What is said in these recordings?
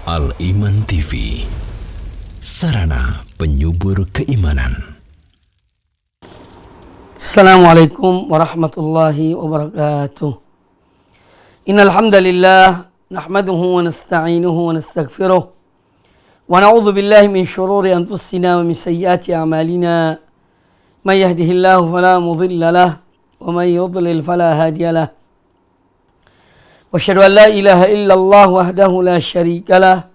Al-Iman TV, sarana penyubur keimanan. Assalamualaikum warahmatullahi wabarakatuh. Innal hamdalillah nahmaduhu wa nasta'inuhu wa nastaghfiruh wa na'udzu billahi min shururi anfusina wa min sayyiati a'malina. May yahdihillahu fala mudilla lahu wa may yudlil fala hadiya lahu. وأشهد أن لا إله إلا الله وحده لا شريك له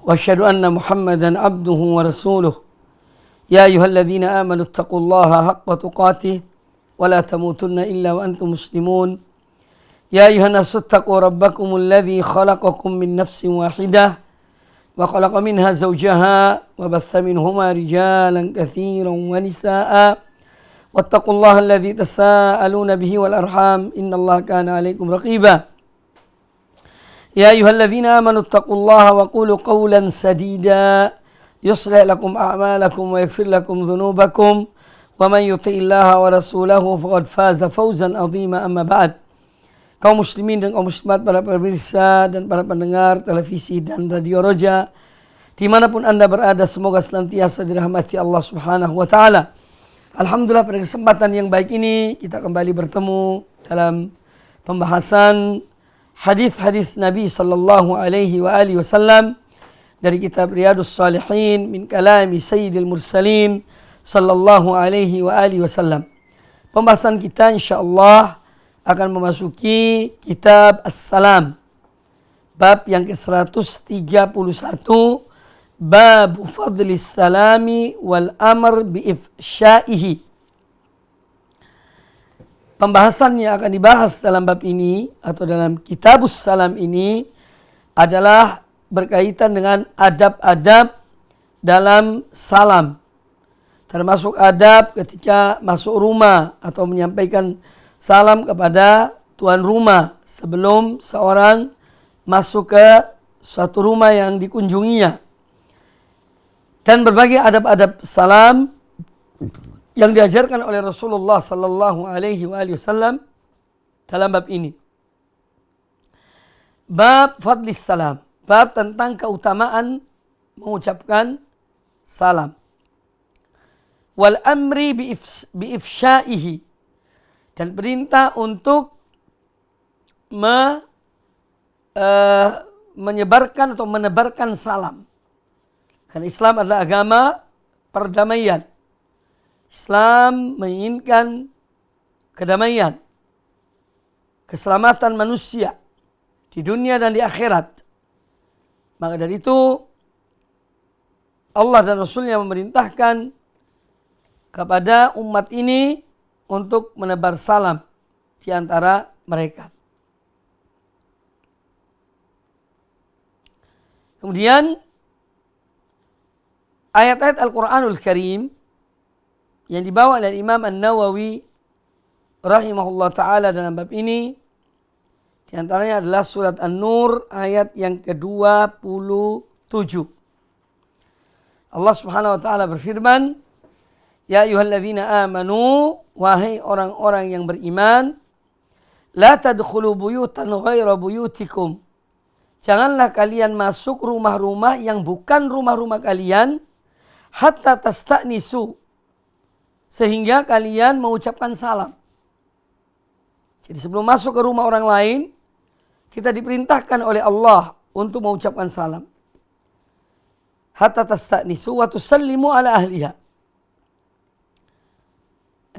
وأشهد أن محمدا عبده ورسوله يا أيها الذين آمنوا اتقوا الله حق تقاته ولا تموتن إلا وأنتم مسلمون يا أيها الناس اتقوا ربكم الذي خلقكم من نفس واحدة وخلق منها زوجها وبث منهما رجالا كثيرا ونساء واتقوا الله الذي تساءلون به والأرحام إن الله كان عليكم رقيبا يا أيها الذين آمنوا اتقوا الله وقولوا قولا سديدا يصلح لكم أعمالكم ويغفر لكم ذنوبكم ومن يطع الله ورسوله فقد فاز فوزا عظيما. أما بعد, kaum muslimin dan kaum muslimat, para pemirsa dan para pendengar televisi dan radio Roja dimanapun anda berada, semoga senantiasa dirahmati Allah subhanahu wa ta'ala. Alhamdulillah, pada kesempatan yang baik ini kita kembali bertemu dalam pembahasan hadis-hadis Nabi sallallahu alaihi wa alihi wasallam dari kitab Riyadhus Shalihin min kalami Sayyidil Mursalin sallallahu alaihi wa alihi wasallam. Pembahasan kita insyaallah akan memasuki kitab As-Salam, bab yang ke-131, bab fadlis salami wal amr bi ifsyaihi. Pembahasan yang akan dibahas dalam bab ini atau dalam Kitabus Salam ini adalah berkaitan dengan adab-adab dalam salam. Termasuk adab ketika masuk rumah atau menyampaikan salam kepada tuan rumah sebelum seorang masuk ke suatu rumah yang dikunjunginya. Dan berbagai adab-adab salam yang diajarkan oleh Rasulullah sallallahu alaihi wasallam dalam bab ini. Bab fadlis salam, bab tentang keutamaan mengucapkan salam. Wal amri bi ifsyaihi, dan perintah untuk menyebarkan atau menebarkan salam. Karena Islam adalah agama perdamaian. Islam menginginkan kedamaian, keselamatan manusia di dunia dan di akhirat. Maka dari itu Allah dan Rasulnya memerintahkan kepada umat ini untuk menebar salam di antara mereka. Kemudian ayat-ayat Al-Quranul Karim yang dibawa oleh Imam An-Nawawi rahimahullah ta'ala dalam bab ini, di antaranya adalah surat An-Nur ayat yang ke-27. Allah subhanahu wa ta'ala berfirman, Ya ayyuhalladzina amanu, wahai orang-orang yang beriman, la tadkhulu buyutan ghaira buyutikum, janganlah kalian masuk rumah-rumah yang bukan rumah-rumah kalian, hatta tasta'nisu, sehingga kalian mengucapkan salam. Jadi sebelum masuk ke rumah orang lain, kita diperintahkan oleh Allah untuk mengucapkan salam. Hatta tasta'nisu wa tusallimu ala ahliha.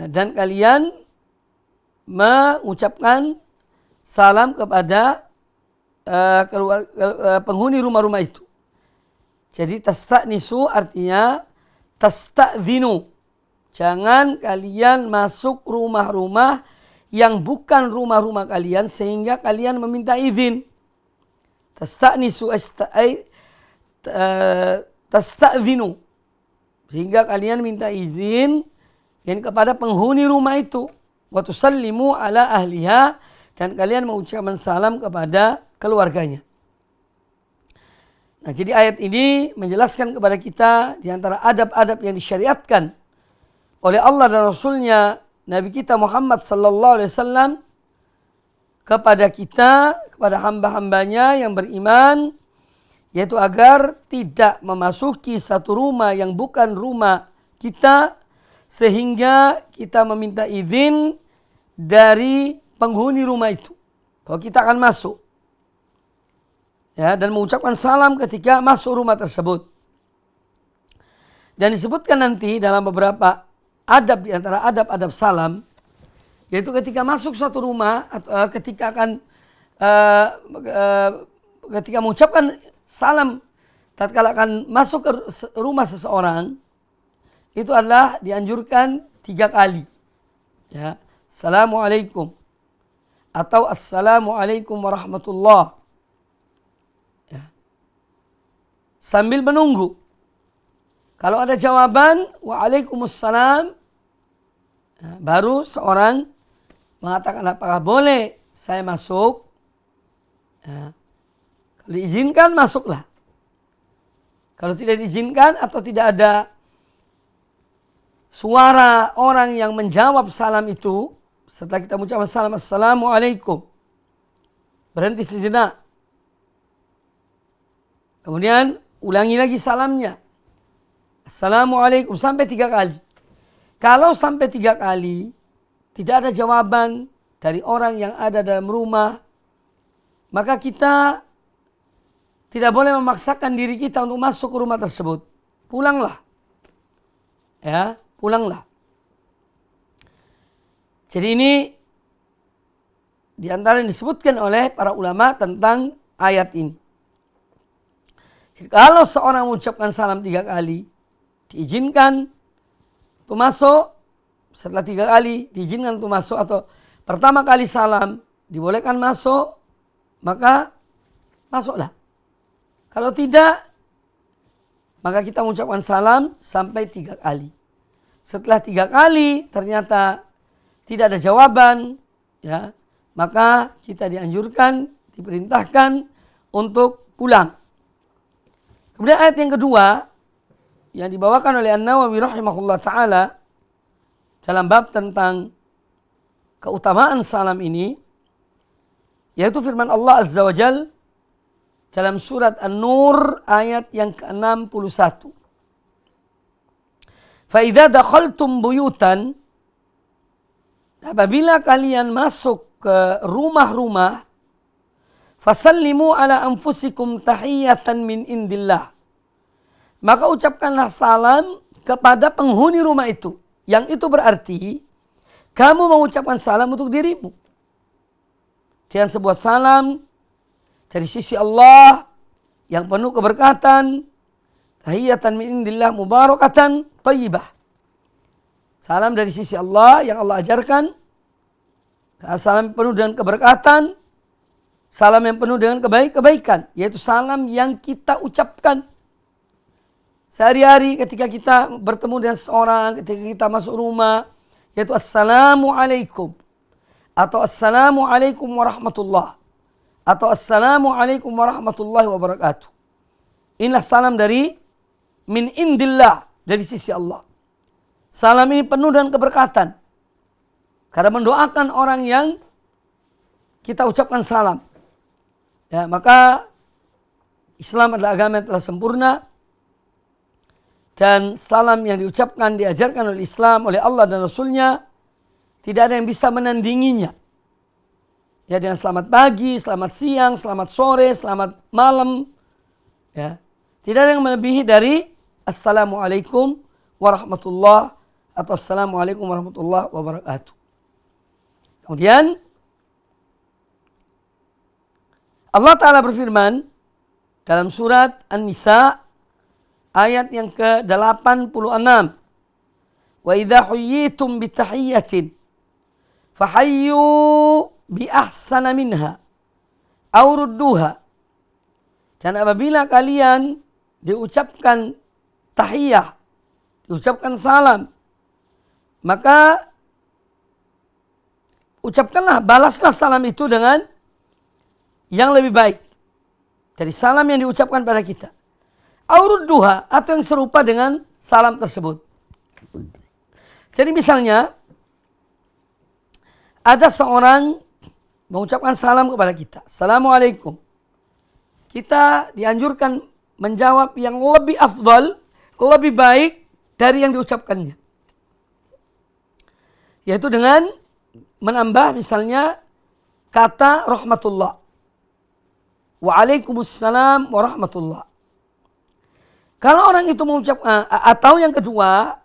Dan kalian mengucapkan salam kepada penghuni rumah-rumah itu. Jadi tasta'nisu artinya tasta'dzinu. Jangan kalian masuk rumah-rumah yang bukan rumah-rumah kalian sehingga kalian meminta izin. Tasta'nisu tasta'dzinu, sehingga kalian minta izin kepada penghuni rumah itu. Wa tusallimu ala ahliha, dan kalian mengucapkan salam kepada keluarganya. Nah, jadi ayat ini menjelaskan kepada kita di antara adab-adab yang disyariatkan oleh Allah dan Rasulnya Nabi kita Muhammad sallallahu alaihi wasallam kepada kita, kepada hamba-hambanya yang beriman, yaitu agar tidak memasuki satu rumah yang bukan rumah kita, sehingga kita meminta izin dari penghuni rumah itu bahwa kita akan masuk, ya, dan mengucapkan salam ketika masuk rumah tersebut. Dan disebutkan nanti dalam beberapa adab, di antara adab-adab salam, yaitu ketika masuk suatu rumah atau ketika akan ketika mengucapkan salam tatkala akan masuk ke rumah seseorang, itu adalah dianjurkan 3 kali. Ya, Assalamualaikum atau Assalamualaikum warahmatullah. Ya. Sambil menunggu. Kalau ada jawaban Waalaikumsalam, ya, baru seorang mengatakan apakah boleh saya masuk. Ya. Kalau diizinkan, masuklah. Kalau tidak diizinkan atau tidak ada suara orang yang menjawab salam itu, setelah kita mengucapkan salam Assalamualaikum, berhenti sejenak. Kemudian ulangi lagi salamnya. Assalamualaikum sampai 3 kali. Kalau sampai 3 kali tidak ada jawaban dari orang yang ada dalam rumah, maka kita tidak boleh memaksakan diri kita untuk masuk ke rumah tersebut. Pulanglah. Ya, pulanglah. Jadi ini di antara yang disebutkan oleh para ulama tentang ayat ini. Jadi kalau seorang mengucapkan salam 3 kali, diizinkan untuk masuk. Setelah 3 kali diizinkan untuk masuk, atau pertama kali salam dibolehkan masuk, maka masuklah. Kalau tidak, maka kita mengucapkan salam sampai 3 kali. Setelah 3 kali ternyata tidak ada jawaban, ya, maka kita dianjurkan, diperintahkan untuk pulang. Kemudian ayat yang kedua yang dibawakan oleh An-Nawawi rahimahullah ta'ala dalam bab tentang keutamaan salam ini, yaitu firman Allah Azza wa Jal dalam surat An-Nur ayat yang ke-61. فَإِذَا دَخَلْتُمْ بُيُوتًا, apabila kalian masuk ke rumah-rumah, فَسَلِّمُوا عَلَى أَنفُسِكُمْ تَحِيَّةً مِنْ إِنْدِ اللَّهِ, maka ucapkanlah salam kepada penghuni rumah itu. Yang itu berarti kamu mengucapkan salam untuk dirimu. Dan sebuah salam dari sisi Allah yang penuh keberkatan. Tahiyatan min indillah mubarakatan thayyibah. Salam dari sisi Allah yang Allah ajarkan. Salam penuh dengan keberkatan. Salam yang penuh dengan kebaikan. Yaitu salam yang kita ucapkan sehari-hari ketika kita bertemu dengan seorang, ketika kita masuk rumah, yaitu Assalamualaikum, atau Assalamualaikum warahmatullah, atau Assalamualaikum warahmatullahi wabarakatuh. Inilah salam dari min indillah, dari sisi Allah. Salam ini penuh dengan keberkatan karena mendoakan orang yang kita ucapkan salam. Ya, maka Islam adalah agama yang telah sempurna. Dan salam yang diucapkan, diajarkan oleh Islam, oleh Allah dan Rasulnya, tidak ada yang bisa menandinginya. Ya, dengan selamat pagi, selamat siang, selamat sore, selamat malam. Ya, tidak ada yang melebihi dari Assalamualaikum warahmatullah atau Assalamualaikum warahmatullah wabarakatuh. Kemudian Allah Ta'ala berfirman dalam surat An-Nisa ayat yang ke-86. Wa idza huyyitum bi tahiyyatin fahayyu bi ahsana minha aw rudduha. Dan apabila kalian diucapkan tahiyah, diucapkan salam, maka ucapkanlah, balaslah salam itu dengan yang lebih baik dari salam yang diucapkan pada kita. Aurudduha, atau yang serupa dengan salam tersebut. Jadi misalnya ada seorang mengucapkan salam kepada kita, Assalamualaikum. kita dianjurkan menjawab yang lebih afdal, lebih baik dari yang diucapkannya. Yaitu dengan menambah misalnya kata rahmatullah. Waalaikumsalam warahmatullah. Kalau orang itu mengucapkan, atau yang kedua,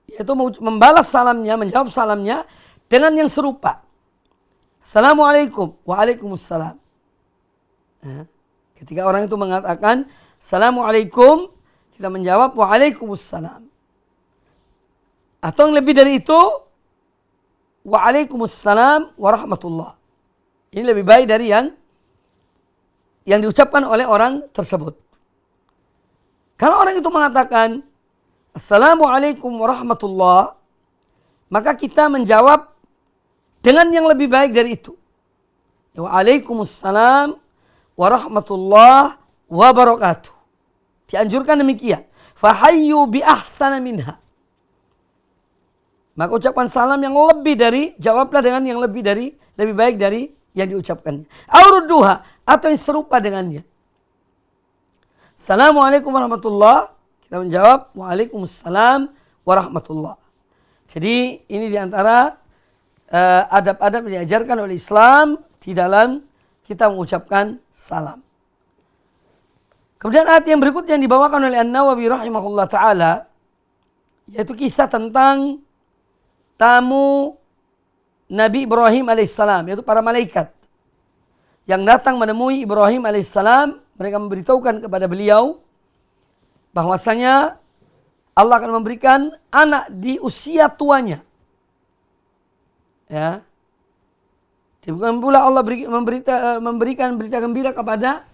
yaitu membalas salamnya, menjawab salamnya dengan yang serupa. Assalamualaikum, waalaikumsalam. Ketika orang itu mengatakan Assalamualaikum, kita menjawab Waalaikumsalam. Atau yang lebih dari itu, Waalaikumsalam warahmatullah. Ini lebih baik dari yang diucapkan oleh orang tersebut. Kalau orang itu mengatakan Assalamualaikum warahmatullah, maka kita menjawab dengan yang lebih baik dari itu. Waalaikumsalam warahmatullah wabarakatuh. Dianjurkan demikian. Fahayyu bi ahsana minha. Maka ucapan salam yang lebih dari, jawablah dengan yang lebih baik dari yang diucapkannya. Aurudduha, atau yang serupa dengannya. Assalamualaikum warahmatullah. Kita menjawab Waalaikumsalam warahmatullah. Jadi ini diantara adab-adab yang diajarkan oleh Islam di dalam kita mengucapkan salam. Kemudian ayat yang berikutnya yang dibawakan oleh An-Nawawi rahimahullah ta'ala, yaitu kisah tentang tamu Nabi Ibrahim alaihissalam, yaitu para malaikat yang datang menemui Ibrahim alaihissalam. Mereka memberitahukan kepada beliau bahwasanya Allah akan memberikan anak di usia tuanya. Ya. Demikian pula Allah memberikan berita gembira kepada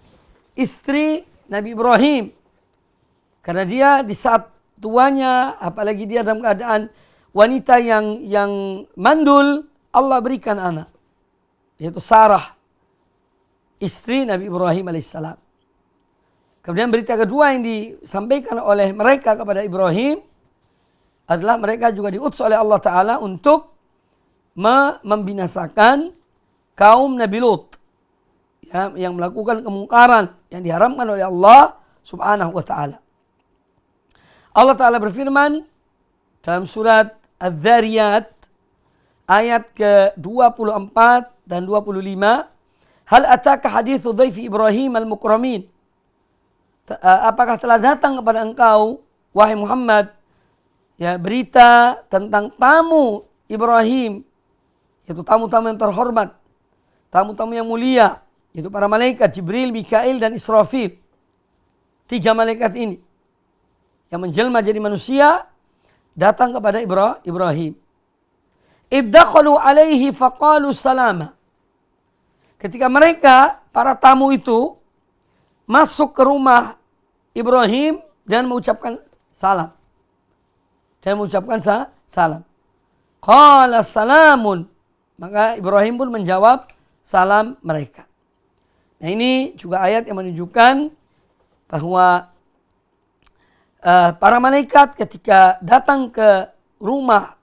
istri Nabi Ibrahim. Karena dia di saat tuanya, apalagi dia dalam keadaan wanita yang mandul, Allah berikan anak. Yaitu Sarah, istri Nabi Ibrahim alaihissalam. Kemudian berita kedua yang disampaikan oleh mereka kepada Ibrahim adalah mereka juga diutus oleh Allah Ta'ala untuk membinasakan kaum Nabi Lut, ya, yang melakukan kemungkaran yang diharamkan oleh Allah Subhanahu wa Ta'ala. Allah Ta'ala berfirman dalam surat Az-Zariyat ayat ke-24 dan 25, Hal ataka hadithu dhaifi Ibrahim al-mukramin. Apakah telah datang kepada engkau, wahai Muhammad, ya, berita tentang tamu Ibrahim, yaitu tamu-tamu yang terhormat, tamu-tamu yang mulia, yaitu para malaikat Jibril, Mikail, dan Israfil. 3 malaikat ini yang menjelma jadi manusia datang kepada Ibrahim. Iddakhalu alaihi faqalu salama. Ketika mereka, para tamu itu, masuk ke rumah Ibrahim dan mengucapkan salam. Salam. Qala salamun. Maka Ibrahim pun menjawab salam mereka. Nah, ini juga ayat yang menunjukkan bahwa para malaikat ketika datang ke rumah,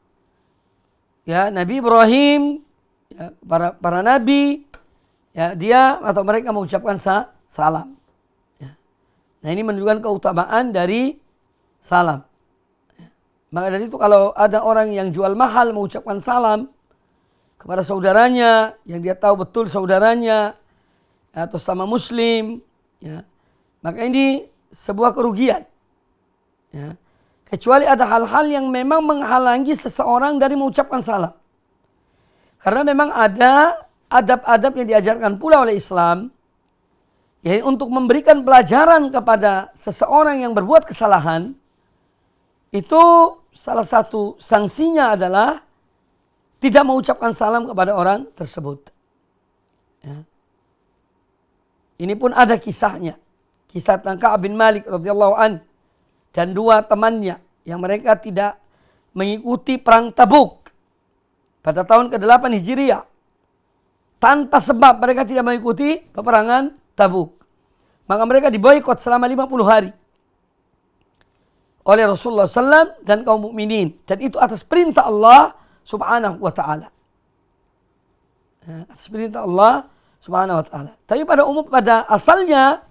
ya, Nabi Ibrahim, ya, para nabi, ya, dia atau mereka mengucapkan salam. Ya. Nah, ini menunjukkan keutamaan dari salam. Ya. Maka dari itu kalau ada orang yang jual mahal mengucapkan salam kepada saudaranya yang dia tahu betul saudaranya, atau sama muslim, ya, maka ini sebuah kerugian. Ya. Kecuali ada hal-hal yang memang menghalangi seseorang dari mengucapkan salam. Karena memang ada adab-adab yang diajarkan pula oleh Islam, yaitu untuk memberikan pelajaran kepada seseorang yang berbuat kesalahan. Itu salah satu sanksinya adalah tidak mengucapkan salam kepada orang tersebut. Ya. Ini pun ada kisahnya. Kisah tentang Ka'ab bin Malik radhiyallahu an dan 2 temannya yang mereka tidak mengikuti perang Tabuk pada tahun ke-8 Hijriah. Tanpa sebab mereka tidak mengikuti peperangan Tabuk. Maka mereka diboikot selama 50 hari oleh Rasulullah SAW dan kaum mukminin. Dan itu atas perintah Allah Subhanahu wa Ta'ala. Atas perintah Allah Subhanahu wa Ta'ala. Tapi pada asalnya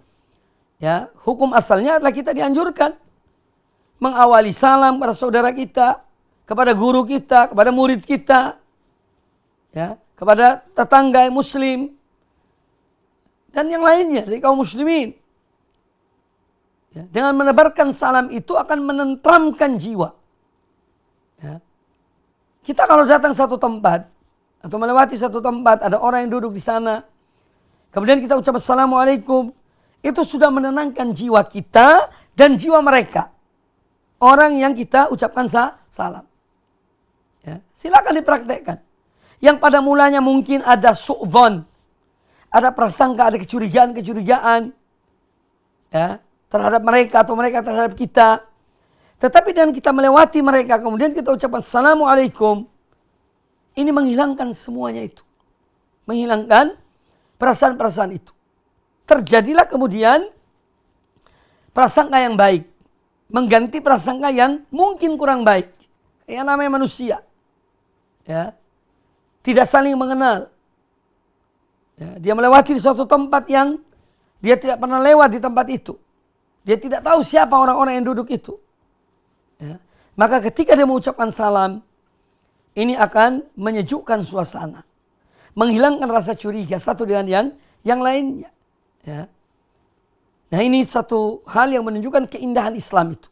Ya, hukum asalnya adalah kita dianjurkan mengawali salam kepada saudara kita, kepada guru kita, kepada murid kita, ya, kepada tetangga muslim, dan yang lainnya dari kaum muslimin. Ya, dengan menebarkan salam itu akan menenteramkan jiwa. Ya. Kita kalau datang satu tempat atau melewati satu tempat, ada orang yang duduk di sana, kemudian kita ucap assalamualaikum, itu sudah menenangkan jiwa kita dan jiwa mereka, orang yang kita ucapkan salam. Ya, silakan dipraktekkan. Yang pada mulanya mungkin ada su'dzon, ada prasangka, ada kecurigaan, ya, terhadap mereka atau mereka terhadap kita. Tetapi dengan kita melewati mereka, kemudian kita ucapkan assalamualaikum, ini menghilangkan semuanya itu. Menghilangkan perasaan-perasaan itu. Terjadilah kemudian prasangka yang baik, mengganti prasangka yang mungkin kurang baik. Yang namanya manusia. Ya. Tidak saling mengenal. Ya, dia melewati di suatu tempat yang dia tidak pernah lewat di tempat itu. Dia tidak tahu siapa orang-orang yang duduk itu. Ya. Maka ketika dia mengucapkan salam, ini akan menyejukkan suasana. Menghilangkan rasa curiga satu dengan yang lainnya. Ya. Nah, ini satu hal yang menunjukkan keindahan Islam itu.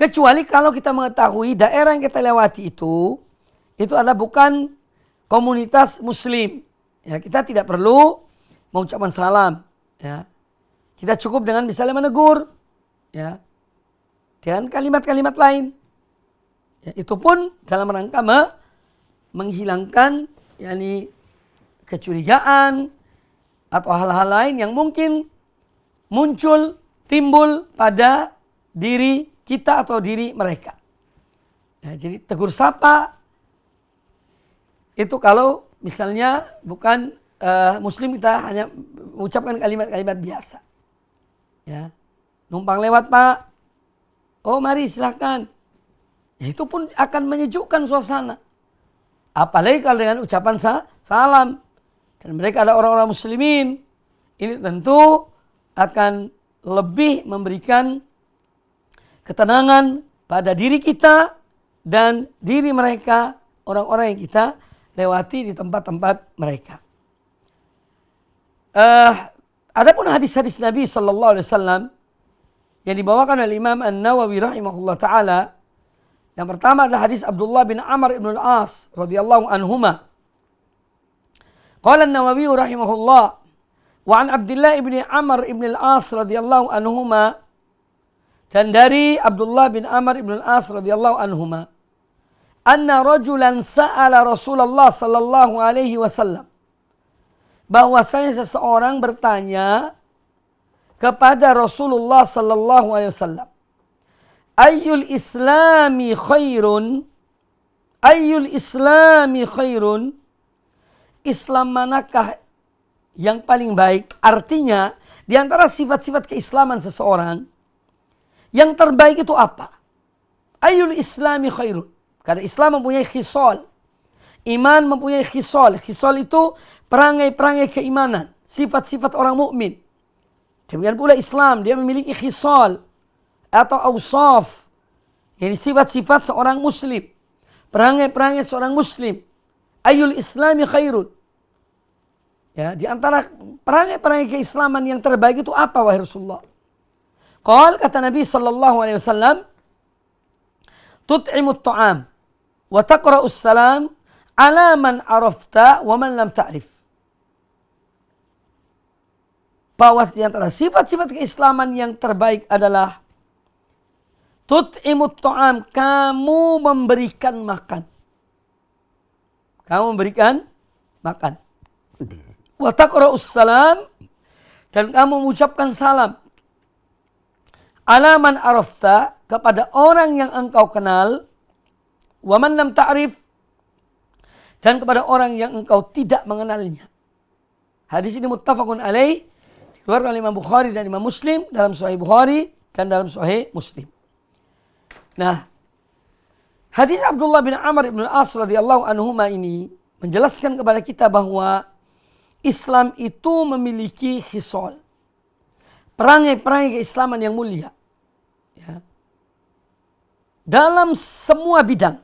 Kecuali kalau kita mengetahui daerah yang kita lewati itu adalah bukan komunitas muslim. Ya, kita tidak perlu mengucapkan salam. Ya. Kita cukup dengan misalnya menegur, ya, dengan kalimat-kalimat lain. Ya, itu pun dalam rangka menghilangkan yakni kecurigaan atau hal-hal lain yang mungkin muncul, timbul pada diri kita atau diri mereka. Ya, jadi tegur sapa itu kalau misalnya bukan muslim, kita hanya mengucapkan kalimat-kalimat biasa. Ya, numpang lewat Pak, oh mari silahkan. Ya, itu pun akan menyejukkan suasana. Apalagi kalau dengan ucapan salam. Dan mereka ada orang-orang muslimin. Ini tentu akan lebih memberikan ketenangan pada diri kita dan diri mereka, orang-orang yang kita lewati di tempat-tempat mereka. Adapun hadis-hadis Nabi SAW yang dibawakan oleh Imam An-Nawawi rahimahullah ta'ala. Yang pertama adalah hadis Abdullah bin Amr ibn al-As radhiyallahu anhuma. Qala An-Nawawi rahimahullah wa an Abdullah ibn Amr ibn al-As radhiyallahu anhuma, dan dari Abdullah bin Amr ibn al-As radhiyallahu anhuma, anna rajulan sa'ala Rasulullah sallallahu alaihi wasallam, bahwasanya seseorang bertanya kepada Rasulullah sallallahu alaihi wasallam, ayyul islami khairun, ayyul islami khairun, Islam manakah yang paling baik? Artinya di antara sifat-sifat keislaman seseorang, yang terbaik itu apa? Ayyul islami khairun. Karena Islam mempunyai khisal, iman mempunyai khisal. Khisal itu perangai-perangai keimanan, sifat-sifat orang mukmin. Demikian pula Islam, dia memiliki khisal atau awsaf, ini sifat-sifat seorang muslim, perangai-perangai seorang muslim. Ayyul islami khairun. Ya, di antara perangai-perangai keislaman yang terbaik itu apa wahai Rasulullah? Qal, kata Nabi sallallahu alaihi wasallam, tut'imut ta'am wa taqra'us salam ala man arafta wa man lam ta'rif. Bahwa di antara sifat-sifat keislaman yang terbaik adalah tut'imut ta'am, kamu memberikan makan. Kamu memberikan makan. Wa taqra'us salam, dan kamu mengucapkan salam. Ala man arafta, kepada orang yang engkau kenal. Wa man lam ta'rif, dan kepada orang yang engkau tidak mengenalnya. Hadis ini muttafaqun alaih, dikeluarkan oleh Imam Bukhari dan Imam Muslim dalam Sahih Bukhari dan dalam Sahih Muslim. Nah, hadis Abdullah bin Amr ibn al-As radhiyallahu anhuma ini menjelaskan kepada kita bahwa Islam itu memiliki khisal, perangai-perangai keislaman yang mulia. Ya. Dalam semua bidang.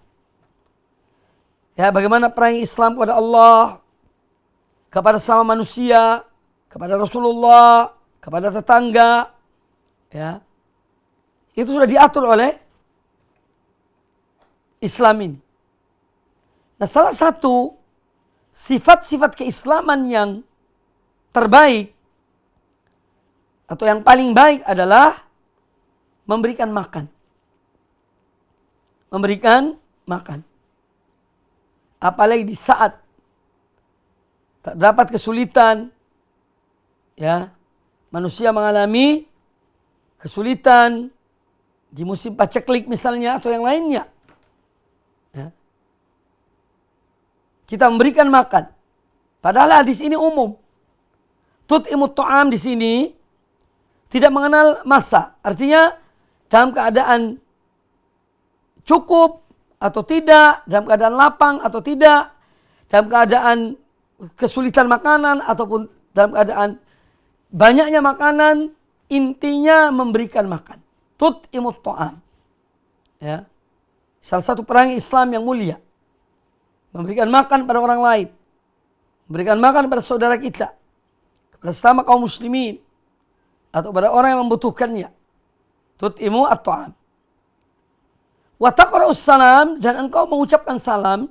Ya, bagaimana perangai Islam kepada Allah, kepada sama manusia, kepada Rasulullah, kepada tetangga. Ya. Itu sudah diatur oleh Islam ini. Nah, salah satu sifat-sifat keislaman yang terbaik atau yang paling baik adalah memberikan makan. Memberikan makan. Apalagi di saat terdapat kesulitan, ya, manusia mengalami kesulitan di musim paceklik misalnya atau yang lainnya. Ya. Kita memberikan makan. Padahal hadis ini umum. Tut'imut ta'am di sini tidak mengenal masa. Artinya dalam keadaan cukup atau tidak, dalam keadaan lapang atau tidak, dalam keadaan kesulitan makanan ataupun dalam keadaan banyaknya makanan, intinya memberikan makan. Tut'imut ta'am. Ya. Salah satu perangai Islam yang mulia. Memberikan makan pada orang lain. Memberikan makan pada saudara kita. Kepada sama kaum muslimin. Atau pada orang yang membutuhkannya. Tut'imu at-ta'am. Wa taqra'us salam, dan engkau mengucapkan salam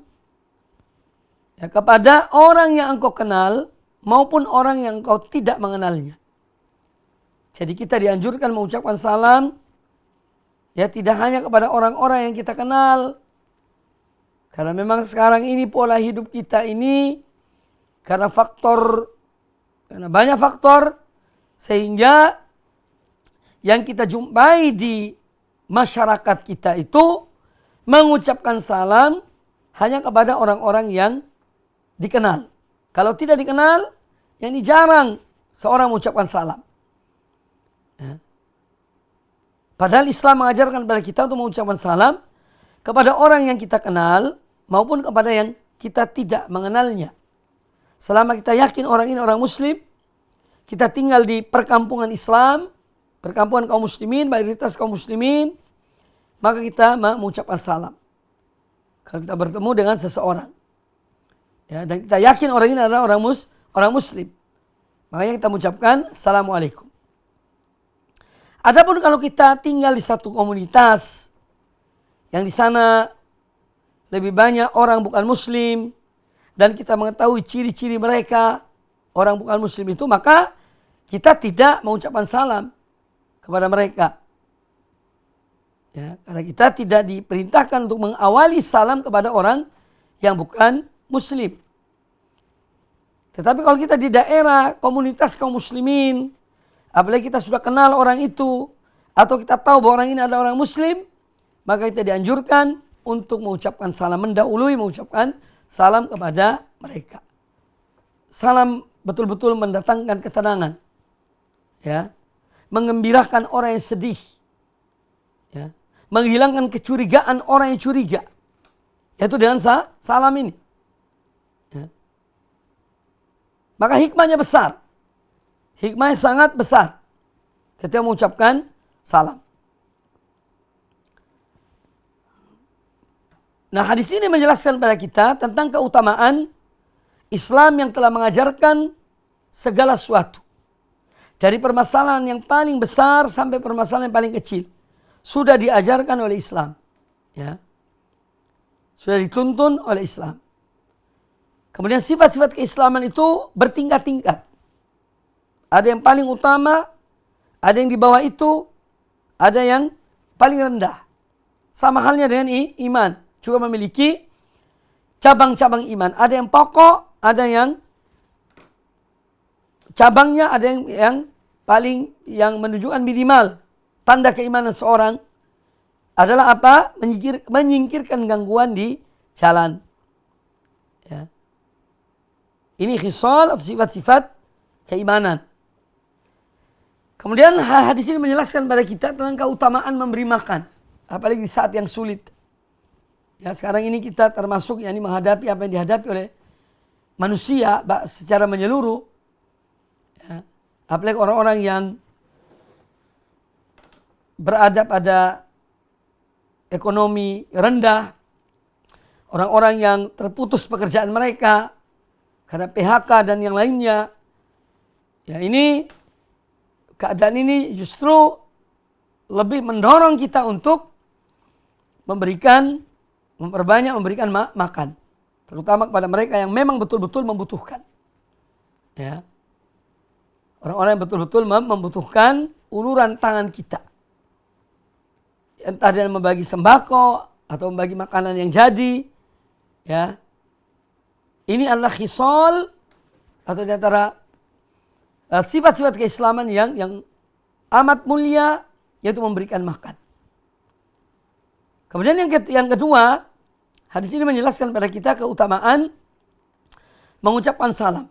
ya, kepada orang yang engkau kenal maupun orang yang engkau tidak mengenalnya. Jadi kita dianjurkan mengucapkan salam ya tidak hanya kepada orang-orang yang kita kenal. Karena memang sekarang ini pola hidup kita ini karena banyak faktor sehingga yang kita jumpai di masyarakat kita itu mengucapkan salam hanya kepada orang-orang yang dikenal. Kalau tidak dikenal, yang ini jarang seorang mengucapkan salam. Ya. Padahal Islam mengajarkan kepada kita untuk mengucapkan salam kepada orang yang kita kenal maupun kepada yang kita tidak mengenalnya. Selama kita yakin orang ini orang muslim, kita tinggal di perkampungan Islam, perkampungan kaum muslimin, mayoritas kaum muslimin, maka kita mengucapkan salam. Kalau kita bertemu dengan seseorang. Ya, dan kita yakin orang ini adalah orang muslim. Makanya kita mengucapkan assalamualaikum. Adapun kalau kita tinggal di satu komunitas yang di sana lebih banyak orang bukan muslim dan kita mengetahui ciri-ciri mereka orang bukan muslim itu, maka kita tidak mengucapkan salam kepada mereka. Ya, karena kita tidak diperintahkan untuk mengawali salam kepada orang yang bukan muslim. Tetapi kalau kita di daerah komunitas kaum muslimin, apalagi kita sudah kenal orang itu atau kita tahu bahwa orang ini adalah orang muslim, maka kita dianjurkan untuk mengucapkan salam, mendahului mengucapkan salam kepada mereka. Salam betul-betul mendatangkan ketenangan. Ya. Mengembirakan orang yang sedih. Ya. Menghilangkan kecurigaan orang yang curiga. Yaitu dengan salam ini. Ya. Maka hikmahnya besar. Hikmahnya sangat besar ketika mengucapkan salam. Nah, hadis ini menjelaskan kepada kita tentang keutamaan Islam yang telah mengajarkan segala sesuatu. Dari permasalahan yang paling besar sampai permasalahan yang paling kecil. Sudah diajarkan oleh Islam. Ya. Sudah dituntun oleh Islam. Kemudian sifat-sifat keislaman itu bertingkat-tingkat. Ada yang paling utama, ada yang di bawah itu, ada yang paling rendah. Sama halnya dengan iman. Juga memiliki cabang-cabang iman. Ada yang pokok, ada yang cabangnya, ada yang paling yang menunjukkan minimal. Tanda keimanan seorang adalah apa? Menyingkirkan gangguan di jalan. Ya. Ini khisal atau sifat-sifat keimanan. Kemudian hadis ini menjelaskan pada kita tentang keutamaan memberi makan. Apalagi di saat yang sulit. Ya, sekarang ini kita termasuk yang menghadapi apa yang dihadapi oleh manusia secara menyeluruh. Ya, apalagi orang-orang yang berada pada ekonomi rendah, orang-orang yang terputus pekerjaan mereka karena PHK dan yang lainnya. Ya, ini keadaan ini justru lebih mendorong kita untuk memperbanyak memberikan makan, terutama kepada mereka yang memang betul-betul membutuhkan. Ya. Orang-orang yang betul-betul membutuhkan uluran tangan kita. Entah dengan membagi sembako atau membagi makanan yang jadi. Ya. Ini adalah khisal atau di antara sifat-sifat keislaman yang amat mulia, yaitu memberikan makan. Kemudian yang kedua, hadis ini menjelaskan pada kita keutamaan mengucapkan salam.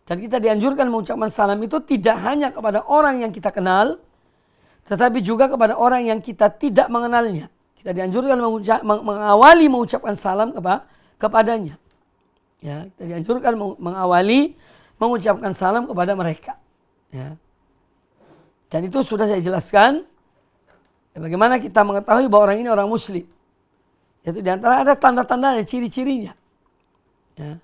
Dan kita dianjurkan mengucapkan salam itu tidak hanya kepada orang yang kita kenal, tetapi juga kepada orang yang kita tidak mengenalnya. Kita dianjurkan mengawali mengucapkan salam kepadanya. Ya, kita dianjurkan mengawali mengucapkan salam kepada mereka. Ya. Dan itu sudah saya jelaskan. Ya, bagaimana kita mengetahui bahwa orang ini orang muslim. Yaitu diantara ada tanda-tanda, ciri-cirinya. Ya.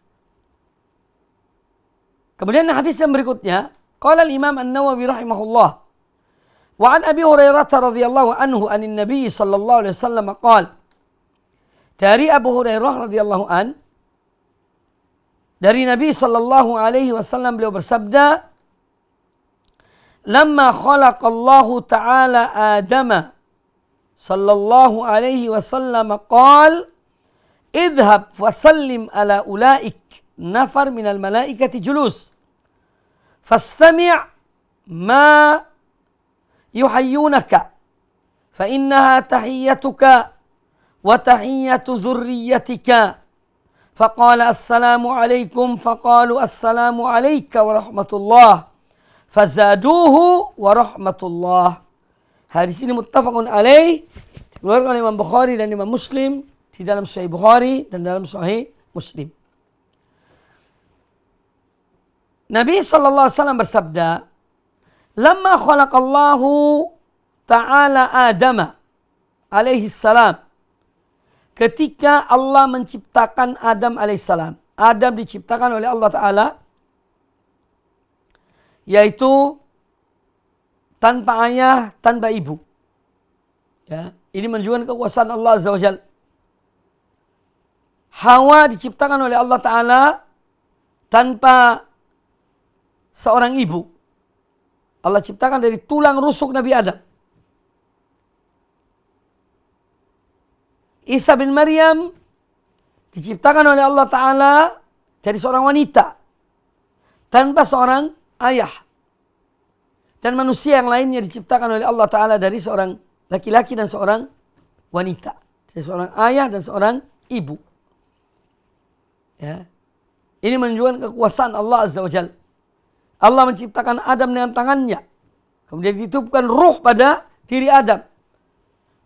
Kemudian hadis yang berikutnya. Qala al-Imam An-Nawawi rahimahullah. Wa an Abi Hurairah radhiyallahu anhu anin Nabi sallallahu alaihi wasallam qala. Dari Abu Hurairah radhiyallahu an, dari Nabi sallallahu alaihi wasallam beliau bersabda, "Lamma khalaqallahu ta'ala Adama sallallahu alaihi wasallam qala, idhhab fasallim ala ulaik nafar minal malaikati julus. Fastami' ma yuhayyunaka fa innaha tahiyyatuka wa tahiyyatu dhurriyyatika." فقال السلام عليكم فقالوا السلام عليك ورحمة الله فزادوه ورحمة الله. Hadis ini muttafaqun alaih, dikeluarkan oleh Imam Bukhari dan Imam Muslim di dalam Sahih Bukhari dan dalam Sahih Muslim. Nabi sallallahu alaihi wasallam bersabda, "Lamma khalaqallahu ta'ala Adama alaihi salam." Ketika Allah menciptakan Adam alaihissalam. Adam diciptakan oleh Allah Ta'ala. Yaitu tanpa ayah, tanpa ibu. Ya, ini menunjukkan kekuasaan Allah Azza wa Jalla. Hawa diciptakan oleh Allah Ta'ala tanpa seorang ibu. Allah ciptakan dari tulang rusuk Nabi Adam. Isa bin Maryam diciptakan oleh Allah Ta'ala dari seorang wanita tanpa seorang ayah. Dan manusia yang lainnya diciptakan oleh Allah Ta'ala dari seorang laki-laki dan seorang wanita. Dari seorang ayah dan seorang ibu. Ya. Ini menunjukkan kekuasaan Allah Azza wa Jalla. Allah menciptakan Adam dengan tangannya. Kemudian dititipkan ruh pada diri Adam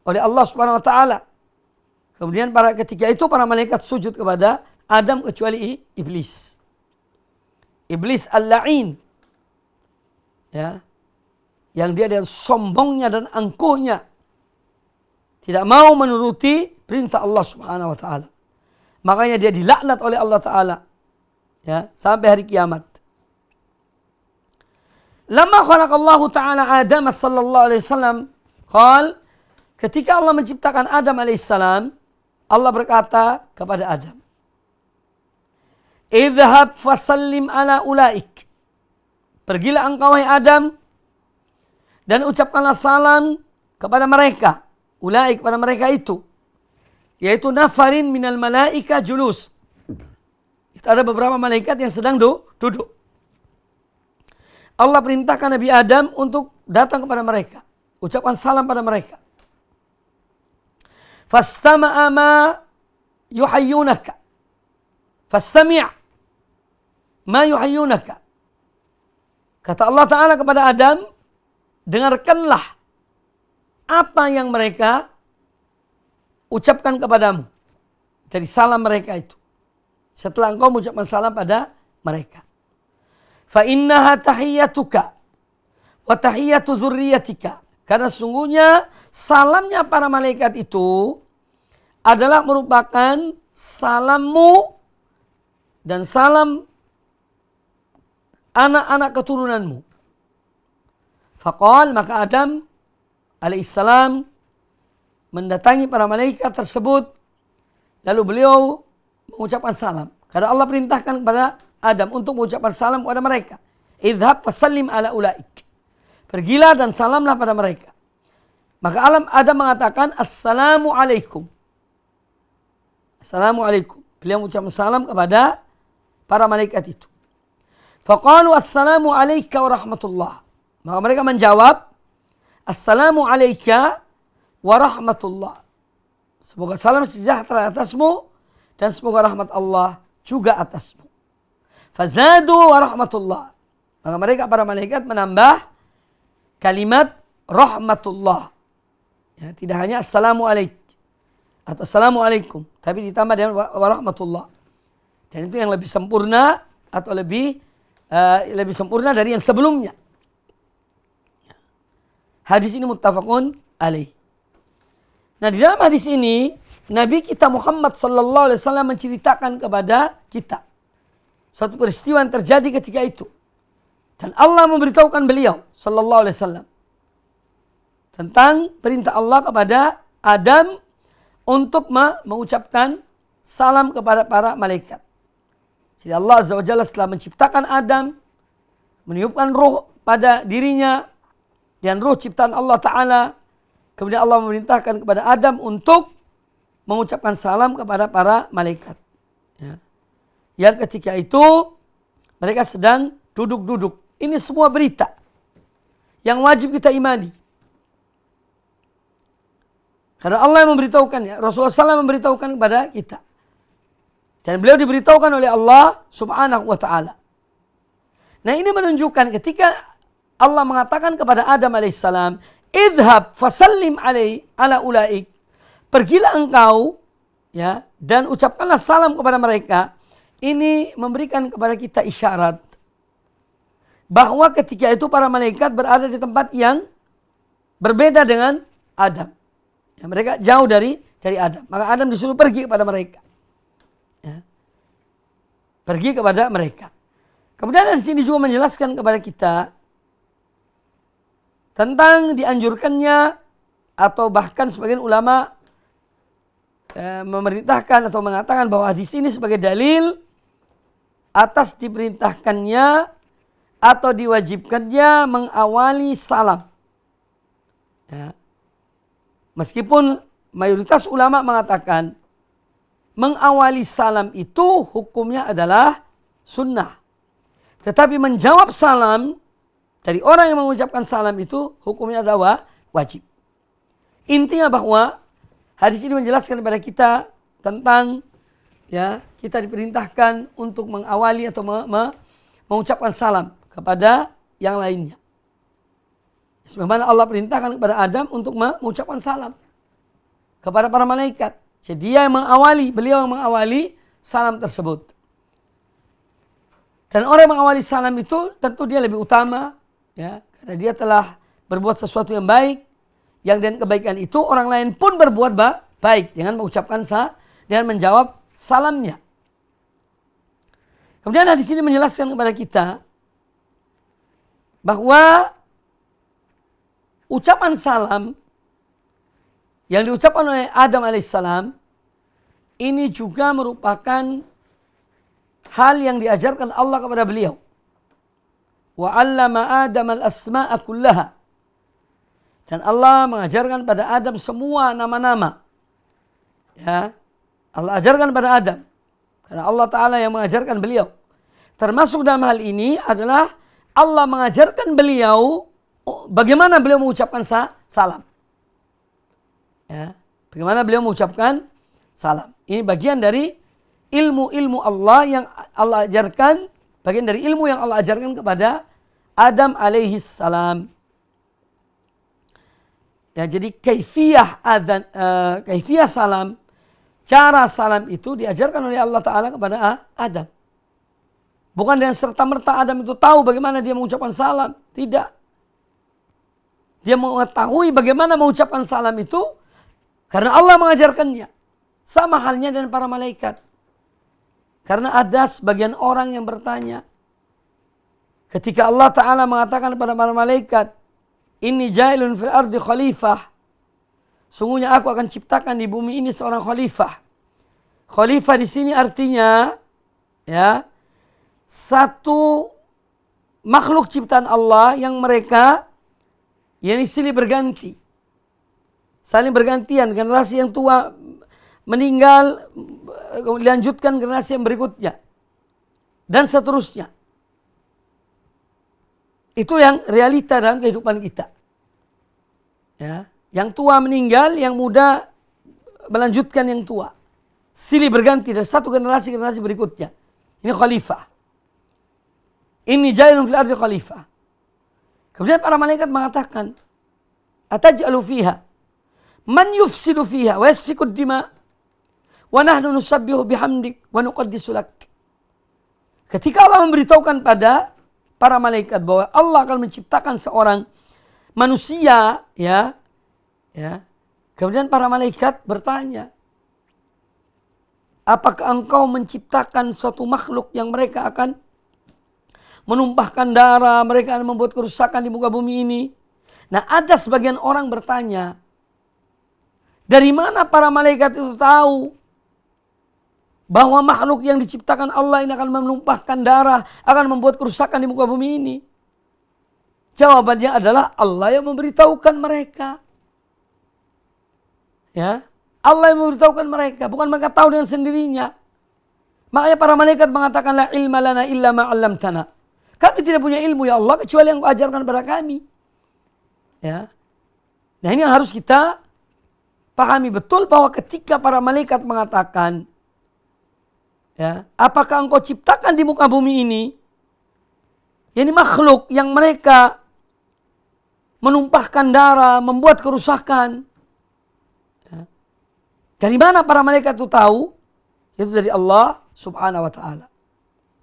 oleh Allah Subhanahu wa Ta'ala. Kemudian ketika itu para malaikat sujud kepada Adam kecuali iblis. Iblis al-la'in. Ya. Yang dia dengan sombongnya dan angkuhnya tidak mau menuruti perintah Allah Subhanahu wa Ta'ala. Makanya dia dilaknat oleh Allah Ta'ala. Ya, sampai hari kiamat. Lama khalaqallahu ta'ala Adam sallallahu alaihi wasallam qala, ketika Allah menciptakan Adam alaihissalam, Allah berkata kepada Adam, "Idhhab fasallim ala ulaik." Pergilah engkau wahai Adam dan ucapkanlah salam kepada mereka. Ulaik, kepada mereka itu. Yaitu nafarin minal malaika julus. Itu ada beberapa malaikat yang sedang duduk. Allah perintahkan Nabi Adam untuk datang kepada mereka. Ucapkan salam pada mereka. Fastama'a ma yuhayyunaka. Fastami' ma yuhayyunaka. Kata Allah Ta'ala kepada Adam, dengarkanlah apa yang mereka ucapkan kepadamu dari salam mereka itu. Setelah engkau mengucapkan salam pada mereka. Fa innaha tahiyyatuka wa tahiyyatu dzurriyyatika. Karena sungguhnya salamnya para malaikat itu adalah merupakan salammu dan salam anak-anak keturunanmu. Faqal, maka Adam alaihissalam mendatangi para malaikat tersebut, lalu beliau mengucapkan salam. Karena Allah perintahkan kepada Adam untuk mengucapkan salam kepada mereka. Idhab fasallim ala ulaik. Pergilah dan salamlah pada mereka. Maka Adam mengatakan assalamu alaikum. Assalamu alaikum. Beliau mengucapkan salam kepada para malaikat itu. Faqalu assalamu alaika wa rahmatullah. Maka mereka menjawab, assalamu alaika wa rahmatullah. Semoga salam sejahtera atasmu dan semoga rahmat Allah juga atasmu. Fazadu wa rahmatullah. Maka mereka para malaikat menambah kalimat rahmatullah. Ya, tidak hanya assalamu alaik atau assalamu alaikum, tapi ditambah dengan wa rahmatullah. Dan itu yang lebih sempurna atau lebih sempurna dari yang sebelumnya. Hadis ini muttafaqun alaih. Nah, di dalam hadis ini Nabi kita Muhammad sallallahu alaihi wasallam menceritakan kepada kita satu peristiwa yang terjadi ketika itu. Dan Allah memberitahukan beliau sallallahu alaihi wasallam tentang perintah Allah kepada Adam untuk mengucapkan salam kepada para malaikat. Jadi Allah Azza wa Jalla setelah menciptakan Adam, meniupkan ruh pada dirinya dan ruh ciptaan Allah Ta'ala, kemudian Allah memerintahkan kepada Adam untuk mengucapkan salam kepada para malaikat. Ya. Yang ketika itu mereka sedang duduk-duduk. Ini semua berita yang wajib kita imani. Karena Allah yang memberitahukannya, Rasulullah SAW memberitahukan kepada kita. Dan beliau diberitahukan oleh Allah Subhanahu wa Ta'ala. Nah, ini menunjukkan ketika Allah mengatakan kepada Adam alaihissalam, idhab fasallim ala ulaik. Pergilah engkau, ya, dan ucapkanlah salam kepada mereka. Ini memberikan kepada kita isyarat bahwa ketika itu para malaikat berada di tempat yang berbeda dengan Adam. Ya, mereka jauh dari Adam. Maka Adam disuruh pergi kepada mereka. Ya. Pergi kepada mereka. Kemudian di sini juga menjelaskan kepada kita tentang dianjurkannya atau bahkan sebagian ulama memerintahkan atau mengatakan bahwa hadis ini sebagai dalil atas diperintahkannya atau diwajibkannya mengawali salam. Ya. Meskipun mayoritas ulama mengatakan mengawali salam itu hukumnya adalah sunnah. Tetapi menjawab salam dari orang yang mengucapkan salam itu hukumnya adalah wajib. Intinya bahwa hadis ini menjelaskan kepada kita tentang, ya, kita diperintahkan untuk mengawali atau mengucapkan salam kepada yang lainnya. Sebagaimana Allah perintahkan kepada Adam untuk mengucapkan salam kepada para malaikat. Jadi dia yang mengawali, beliau yang mengawali salam tersebut. Dan orang yang mengawali salam itu tentu dia lebih utama, ya, karena dia telah berbuat sesuatu yang baik, yang dengan kebaikan itu orang lain pun berbuat baik dengan mengucapkan dan menjawab salamnya. Kemudian hadis ini menjelaskan kepada kita bahwa ucapan salam yang diucapkan oleh Adam alaihissalam ini juga merupakan hal yang diajarkan Allah kepada beliau. Wa 'allama Adam al-asma'a kullaha. Dan Allah mengajarkan pada Adam semua nama-nama. Ya, Allah ajarkan pada Adam. Karena Allah Ta'ala yang mengajarkan beliau. Termasuk dalam hal ini adalah Allah mengajarkan beliau bagaimana beliau mengucapkan salam. Ya, bagaimana beliau mengucapkan salam. Ini bagian dari ilmu-ilmu Allah yang Allah ajarkan. Bagian dari ilmu yang Allah ajarkan kepada Adam alaihis salam. Ya, jadi kaifiyah salam, cara salam itu diajarkan oleh Allah Ta'ala kepada Adam. Bukan dengan serta-merta Adam itu tahu bagaimana dia mengucapkan salam. Tidak. Dia mengetahui bagaimana mengucapkan salam itu karena Allah mengajarkannya. Sama halnya dengan para malaikat. Karena ada sebagian orang yang bertanya, ketika Allah Ta'ala mengatakan kepada para malaikat, "Inni jailun fil ardi khalifah." Sungguhnya aku akan ciptakan di bumi ini seorang khalifah. Khalifah di sini artinya ya, satu makhluk ciptaan Allah yang mereka silih berganti. Saling bergantian, generasi yang tua meninggal, dilanjutkan generasi yang berikutnya. Dan seterusnya. Itu yang realita dalam kehidupan kita. Ya, yang tua meninggal, yang muda melanjutkan yang tua. Silih berganti dari satu generasi berikutnya. Ini khalifah. Inni jailun fil ardi khalifah. Kemudian para malaikat mengatakan, "Ataj'alu fiha man yufsidu fiha wa yasfiku ad-dima wa nahnu nusabbihu bihamdik wa nuqaddisu lak." Ketika Allah memberitahukan pada para malaikat bahwa Allah akan menciptakan seorang manusia, kemudian para malaikat bertanya, apakah engkau menciptakan suatu makhluk yang mereka akan menumpahkan darah, mereka akan membuat kerusakan di muka bumi ini? Nah, ada sebagian orang bertanya, dari mana para malaikat itu tahu bahwa makhluk yang diciptakan Allah ini akan menumpahkan darah, akan membuat kerusakan di muka bumi ini? Jawabannya adalah Allah yang memberitahukan mereka. Ya, Allah yang memberitahukan mereka, bukan mereka tahu dengan sendirinya. Makanya para malaikat mengatakan, la ilma lana illa ma 'allamtana. Kami tidak punya ilmu ya Allah kecuali yang Kau ajarkan kepada kami. Ya. Nah, ini yang harus kita pahami betul, bahwa ketika para malaikat mengatakan, ya, apakah engkau ciptakan di muka bumi ini, ini makhluk yang mereka menumpahkan darah, membuat kerusakan. Ya. Dari mana para malaikat itu tahu? Itu dari Allah Subhanahu wa ta'ala.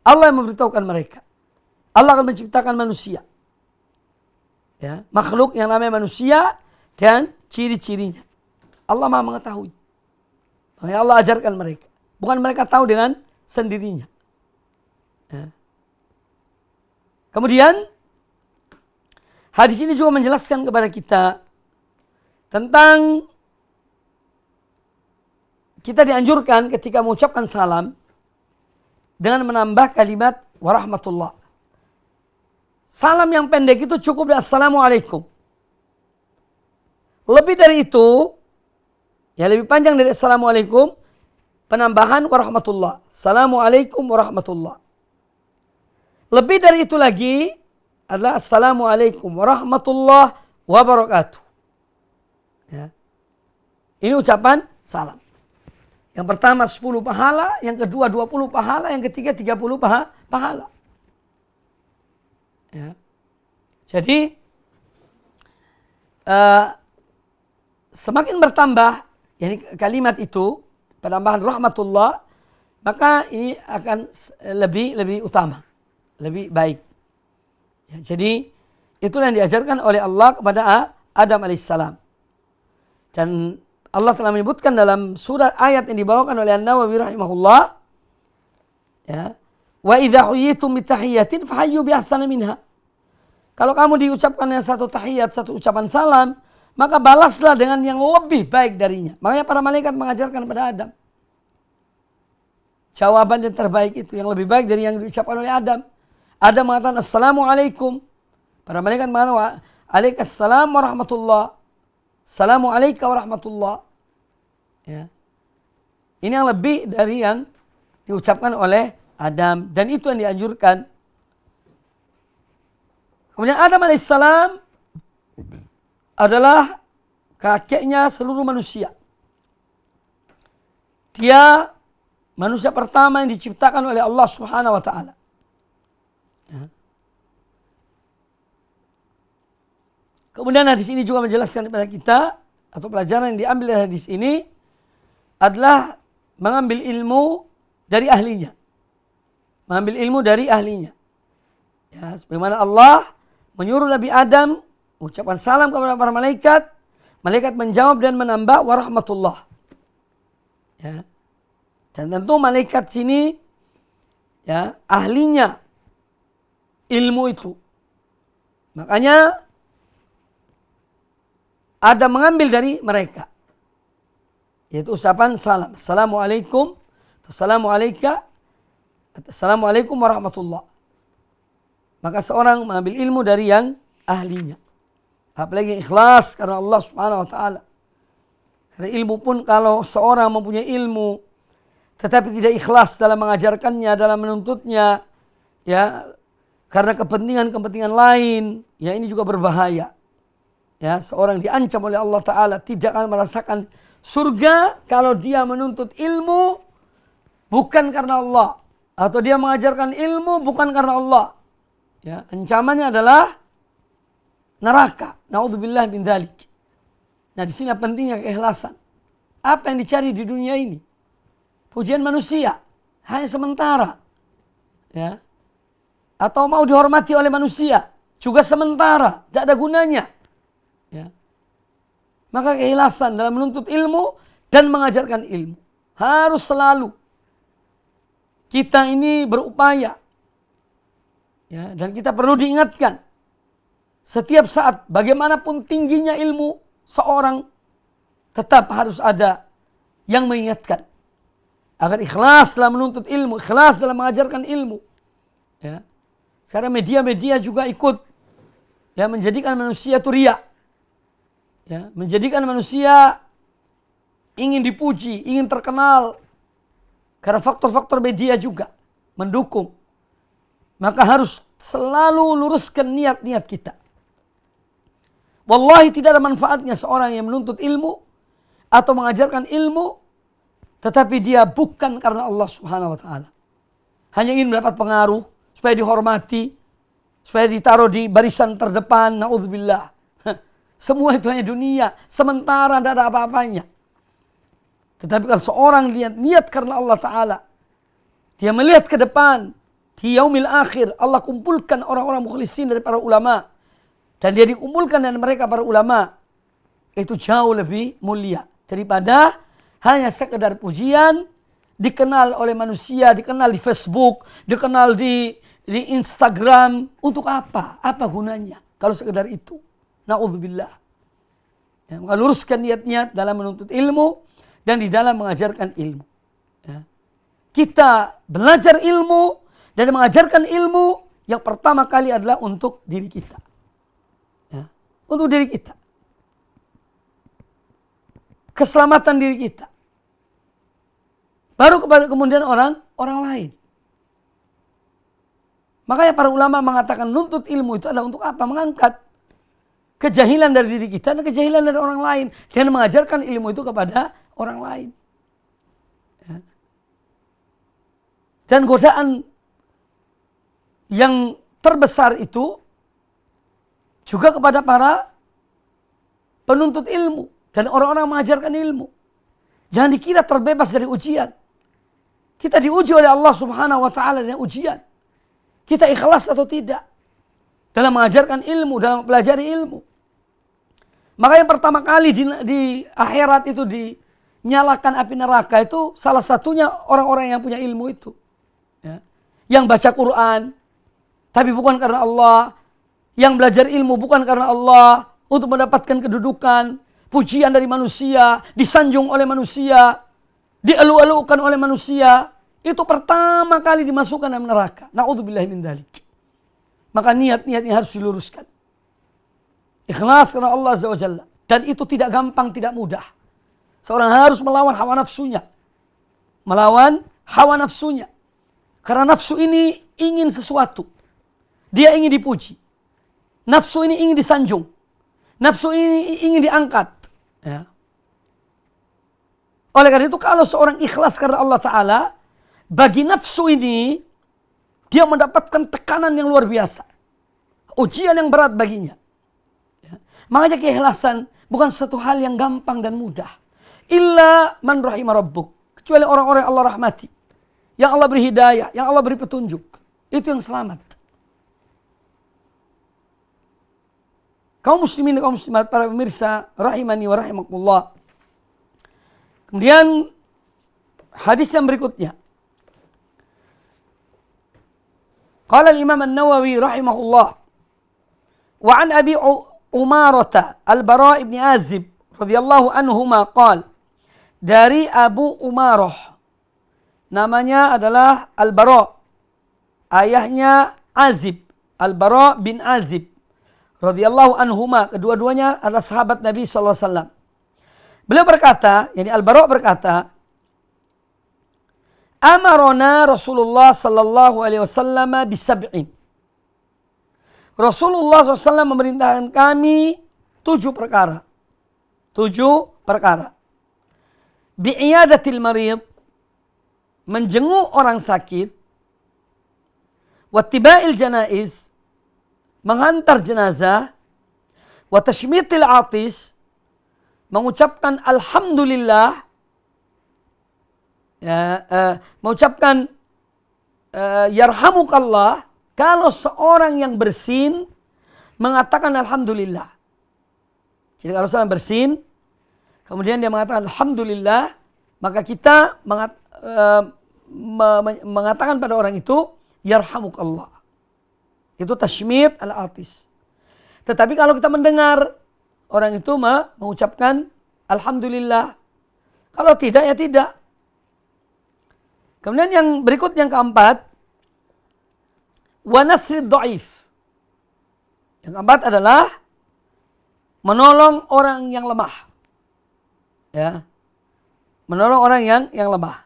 Allah yang memberitahukan mereka. Allah akan menciptakan manusia. Ya, makhluk yang namanya manusia dan ciri-cirinya. Allah Maha mengetahui. Makanya Allah ajarkan mereka. Bukan mereka tahu dengan sendirinya. Ya. Kemudian hadis ini juga menjelaskan kepada kita tentang kita dianjurkan ketika mengucapkan salam dengan menambah kalimat warahmatullah. Salam yang pendek itu cukup dengan assalamualaikum. Lebih dari itu, ya lebih panjang dari assalamualaikum, penambahan warahmatullah. Assalamualaikum warahmatullah. Lebih dari itu lagi adalah assalamualaikum warahmatullah wabarakatuh. Ya. Ini ucapan salam. Yang pertama 10 pahala, yang kedua 20 pahala, yang ketiga 30 pahala. Ya. Jadi semakin bertambah kalimat itu, penambahan rahmatullah, maka ini akan lebih utama, lebih baik. Ya, jadi itulah yang diajarkan oleh Allah kepada Adam alaihissalam. Dan Allah telah menyebutkan dalam surat ayat yang dibawakan oleh An-Nawawi rahimahullah, ya, wa idza huyitum bitahiyatin fahayyu bi ahsana minha. Kalau kamu diucapkan yang satu tahiyat, satu ucapan salam, maka balaslah dengan yang lebih baik darinya. Makanya para malaikat mengajarkan kepada Adam. Jawaban yang terbaik itu, yang lebih baik dari yang diucapkan oleh Adam. Adam mengatakan assalamualaikum. Para malaikat mengatakan waalaikumsalam warahmatullah. Assalamualaikum warahmatullah. Ya. Ini yang lebih dari yang diucapkan oleh Adam. Dan itu yang dianjurkan. Kemudian Adam alaihissalam adalah kakeknya seluruh manusia. Dia manusia pertama yang diciptakan oleh Allah Subhanahu wa ta'ala. Ya. Kemudian hadis ini juga menjelaskan kepada kita, atau pelajaran yang diambil dari hadis ini adalah mengambil ilmu dari ahlinya. Mengambil ilmu dari ahlinya. Ya, sebagaimana Allah menyuruh Nabi Adam ucapan salam kepada para malaikat. Malaikat menjawab dan menambah warahmatullah. Ya. Dan tentu malaikat sini ya ahlinya ilmu itu. Makanya ada mengambil dari mereka. Yaitu ucapan salam. Assalamualaikum. Assalamualaikum warahmatullah. Maka seorang mengambil ilmu dari yang ahlinya. Apalagi ikhlas karena Allah Subhanahu wa taala. Karena ilmu pun kalau seorang mempunyai ilmu tetapi tidak ikhlas dalam mengajarkannya, dalam menuntutnya, ya, karena kepentingan-kepentingan lain, ya ini juga berbahaya. Ya, seorang diancam oleh Allah taala tidak akan merasakan surga kalau dia menuntut ilmu bukan karena Allah, atau dia mengajarkan ilmu bukan karena Allah. Ya, ancamannya adalah neraka. Naudzubillah min dzalik. Nah, di sini pentingnya keikhlasan. Apa yang dicari di dunia ini? Pujian manusia hanya sementara. Ya. Atau mau dihormati oleh manusia juga sementara, tidak ada gunanya. Ya. Maka keikhlasan dalam menuntut ilmu dan mengajarkan ilmu harus selalu kita ini berupaya. Ya, dan kita perlu diingatkan setiap saat bagaimanapun tingginya ilmu seorang tetap harus ada yang mengingatkan agar ikhlas dalam menuntut ilmu, ikhlas dalam mengajarkan ilmu. Ya. Sekarang media-media juga ikut ya menjadikan manusia itu riya. Ya, menjadikan manusia ingin dipuji, ingin terkenal. Karena faktor-faktor media juga mendukung. Maka harus selalu luruskan niat-niat kita. Wallahi tidak ada manfaatnya seorang yang menuntut ilmu atau mengajarkan ilmu tetapi dia bukan karena Allah Subhanahu wa taala. Hanya ingin mendapat pengaruh, supaya dihormati, supaya ditaruh di barisan terdepan, naudzubillah. Semua itu hanya dunia, sementara tidak ada apa-apanya. Tetapi kalau seorang lihat niat karena Allah taala, dia melihat ke depan, di yaumil akhir Allah kumpulkan orang-orang mukhlisin dari para ulama, dan dia dikumpulkan dengan mereka para ulama, itu jauh lebih mulia daripada hanya sekedar pujian, dikenal oleh manusia, dikenal di Facebook, dikenal di Instagram. Untuk apa? Apa gunanya kalau sekedar itu? Na'udzubillah. Ya, maka luruskan niat-niat dalam menuntut ilmu dan di dalam mengajarkan ilmu. Ya. Kita belajar ilmu dan mengajarkan ilmu yang pertama kali adalah untuk diri kita. Ya. Untuk diri kita. Keselamatan diri kita. Baru kemudian orang lain. Makanya para ulama mengatakan nuntut ilmu itu adalah untuk apa? Mengangkat kejahilan dari diri kita dan kejahilan dari orang lain. Dan mengajarkan ilmu itu kepada orang lain. Ya. Dan godaan yang terbesar itu juga kepada para penuntut ilmu. Dan orang-orang mengajarkan ilmu. Jangan dikira terbebas dari ujian. Kita diuji oleh Allah Subhanahu wa taala dengan ujian. Kita ikhlas atau tidak dalam mengajarkan ilmu, dalam mempelajari ilmu. Maka yang pertama kali di akhirat itu dinyalakan api neraka itu salah satunya orang-orang yang punya ilmu itu. Ya. Yang baca Quran tapi bukan karena Allah, yang belajar ilmu bukan karena Allah, untuk mendapatkan kedudukan, pujian dari manusia, disanjung oleh manusia, dielu-elukan oleh manusia, itu pertama kali dimasukkan dalam neraka. Na'udzubillahi min dzalik. Maka niat-niatnya harus diluruskan. Ikhlas karena Allah Azza wa Jalla. Dan itu tidak gampang, tidak mudah. Seorang harus melawan hawa nafsunya. Melawan hawa nafsunya. Karena nafsu ini ingin sesuatu. Dia ingin dipuji. Nafsu ini ingin disanjung. Nafsu ini ingin diangkat. Ya. Oleh karena itu kalau seorang ikhlas karena Allah Ta'ala, bagi nafsu ini, dia mendapatkan tekanan yang luar biasa. Ujian yang berat baginya. Ya. Makanya keikhlasan bukan satu hal yang gampang dan mudah. Illa man rahimah rabbuk. Kecuali orang-orang yang Allah rahmati. Yang Allah beri hidayah, yang Allah beri petunjuk. Itu yang selamat. Kaum muslimin dan kaum muslimat, para pemirsa rahimani wa rahimakumullah. Kemudian hadis yang berikutnya. Qala al-Imam An-Nawawi rahimahullah, wa an Abi Umarata Al-Bara' ibn Azib radhiyallahu anhuma qala, dari Abu Umarah, namanya adalah Al-Bara', ayahnya Azib, Al-Bara' bin Azib radhiyallahu anhuma, kedua-duanya adalah sahabat Nabi sallallahu alaihi wasallam. Beliau berkata, yani Al-Bara' berkata, amarona Rasulullah sallallahu alaihi wasallam bisab'in. Rasulullah SAW memerintahkan kami 7 perkara. 7 perkara. Bi'iyadatil marid, menjenguk orang sakit. Wattiba'il janaiz, menghantar jenazah. Watashmitil atis, mengucapkan alhamdulillah. Mengucapkan yarhamukallah kalau seorang yang bersin mengatakan alhamdulillah. Jadi kalau seorang bersin kemudian dia mengatakan alhamdulillah, maka kita mengatakan pada orang itu yarhamukallah. Itu tashmit al-atis. Tetapi kalau kita mendengar orang itu mengucapkan alhamdulillah, kalau tidak ya tidak. Kemudian yang berikut, yang keempat, wa nasrid dhaif. Yang keempat adalah menolong orang yang lemah. Ya. Menolong orang yang lemah.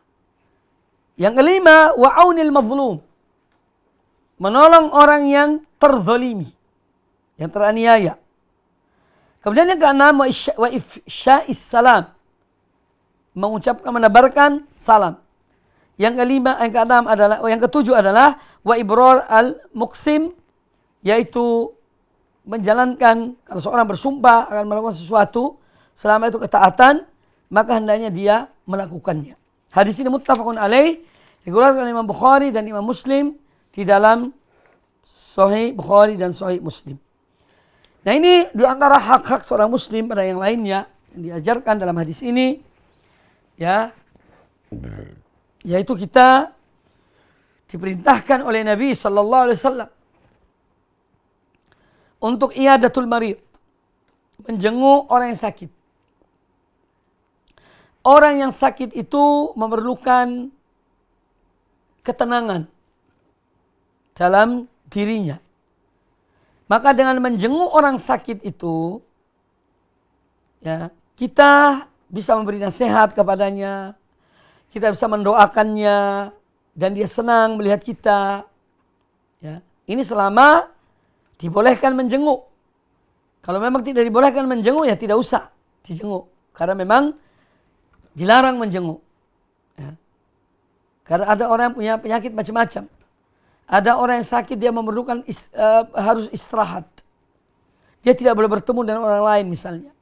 Yang kelima, wa aunil mazlum. Menolong orang yang terzalimi, yang teraniaya. Kemudian yang keenam, wa ifsya'is salam. Mengucapkan, menebarkan salam. Yang kelima, yang ketujuh adalah wa ibrar al-muqsim, yaitu menjalankan, kalau seorang bersumpah akan melakukan sesuatu, selama itu ketaatan, maka hendaknya dia melakukannya. Hadis ini muttafaqun alaih, dikeluarkan oleh Imam Bukhari dan Imam Muslim di dalam Sahih Bukhari dan Sahih Muslim. Nah, ini di antara hak-hak seorang muslim pada yang lainnya yang diajarkan dalam hadis ini, ya, yaitu kita diperintahkan oleh Nabi sallallahu alaihi wasallam untuk iyadatul marid, menjenguk orang yang sakit. Orang yang sakit itu memerlukan ketenangan dalam dirinya. Maka dengan menjenguk orang sakit itu, ya, kita bisa memberi nasihat kepadanya, kita bisa mendoakannya, dan dia senang melihat kita. Ya, ini selama dibolehkan menjenguk. Kalau memang tidak dibolehkan menjenguk, ya tidak usah dijenguk, karena memang dilarang menjenguk. Ya. Karena ada orang yang punya penyakit macam-macam. Ada orang yang sakit, dia memerlukan harus istirahat. Dia tidak boleh bertemu dengan orang lain misalnya.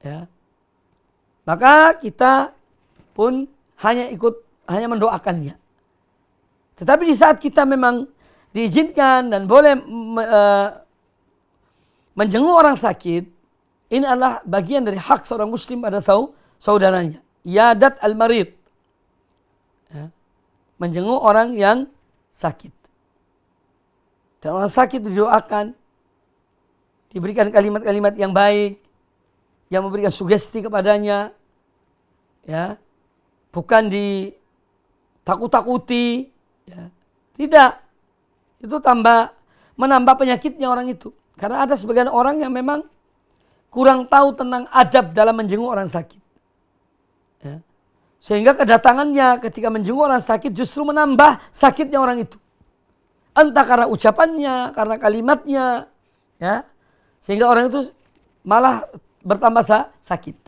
Ya. Maka kita pun hanya mendoakannya. Tetapi di saat kita memang diizinkan dan boleh menjenguk orang sakit, ini adalah bagian dari hak seorang muslim pada saudaranya. Iyadat al-marid. Ya. Menjenguk orang yang sakit. Dan orang sakit didoakan, diberikan kalimat-kalimat yang baik, yang memberikan sugesti kepadanya, ya, bukan ditakut-takuti, ya. Tidak, itu menambah penyakitnya orang itu. Karena ada sebagian orang yang memang kurang tahu tentang adab dalam menjenguk orang sakit, ya. Sehingga kedatangannya ketika menjenguk orang sakit justru menambah sakitnya orang itu. Entah karena ucapannya, karena kalimatnya, ya, sehingga orang itu malah bertambah sakit.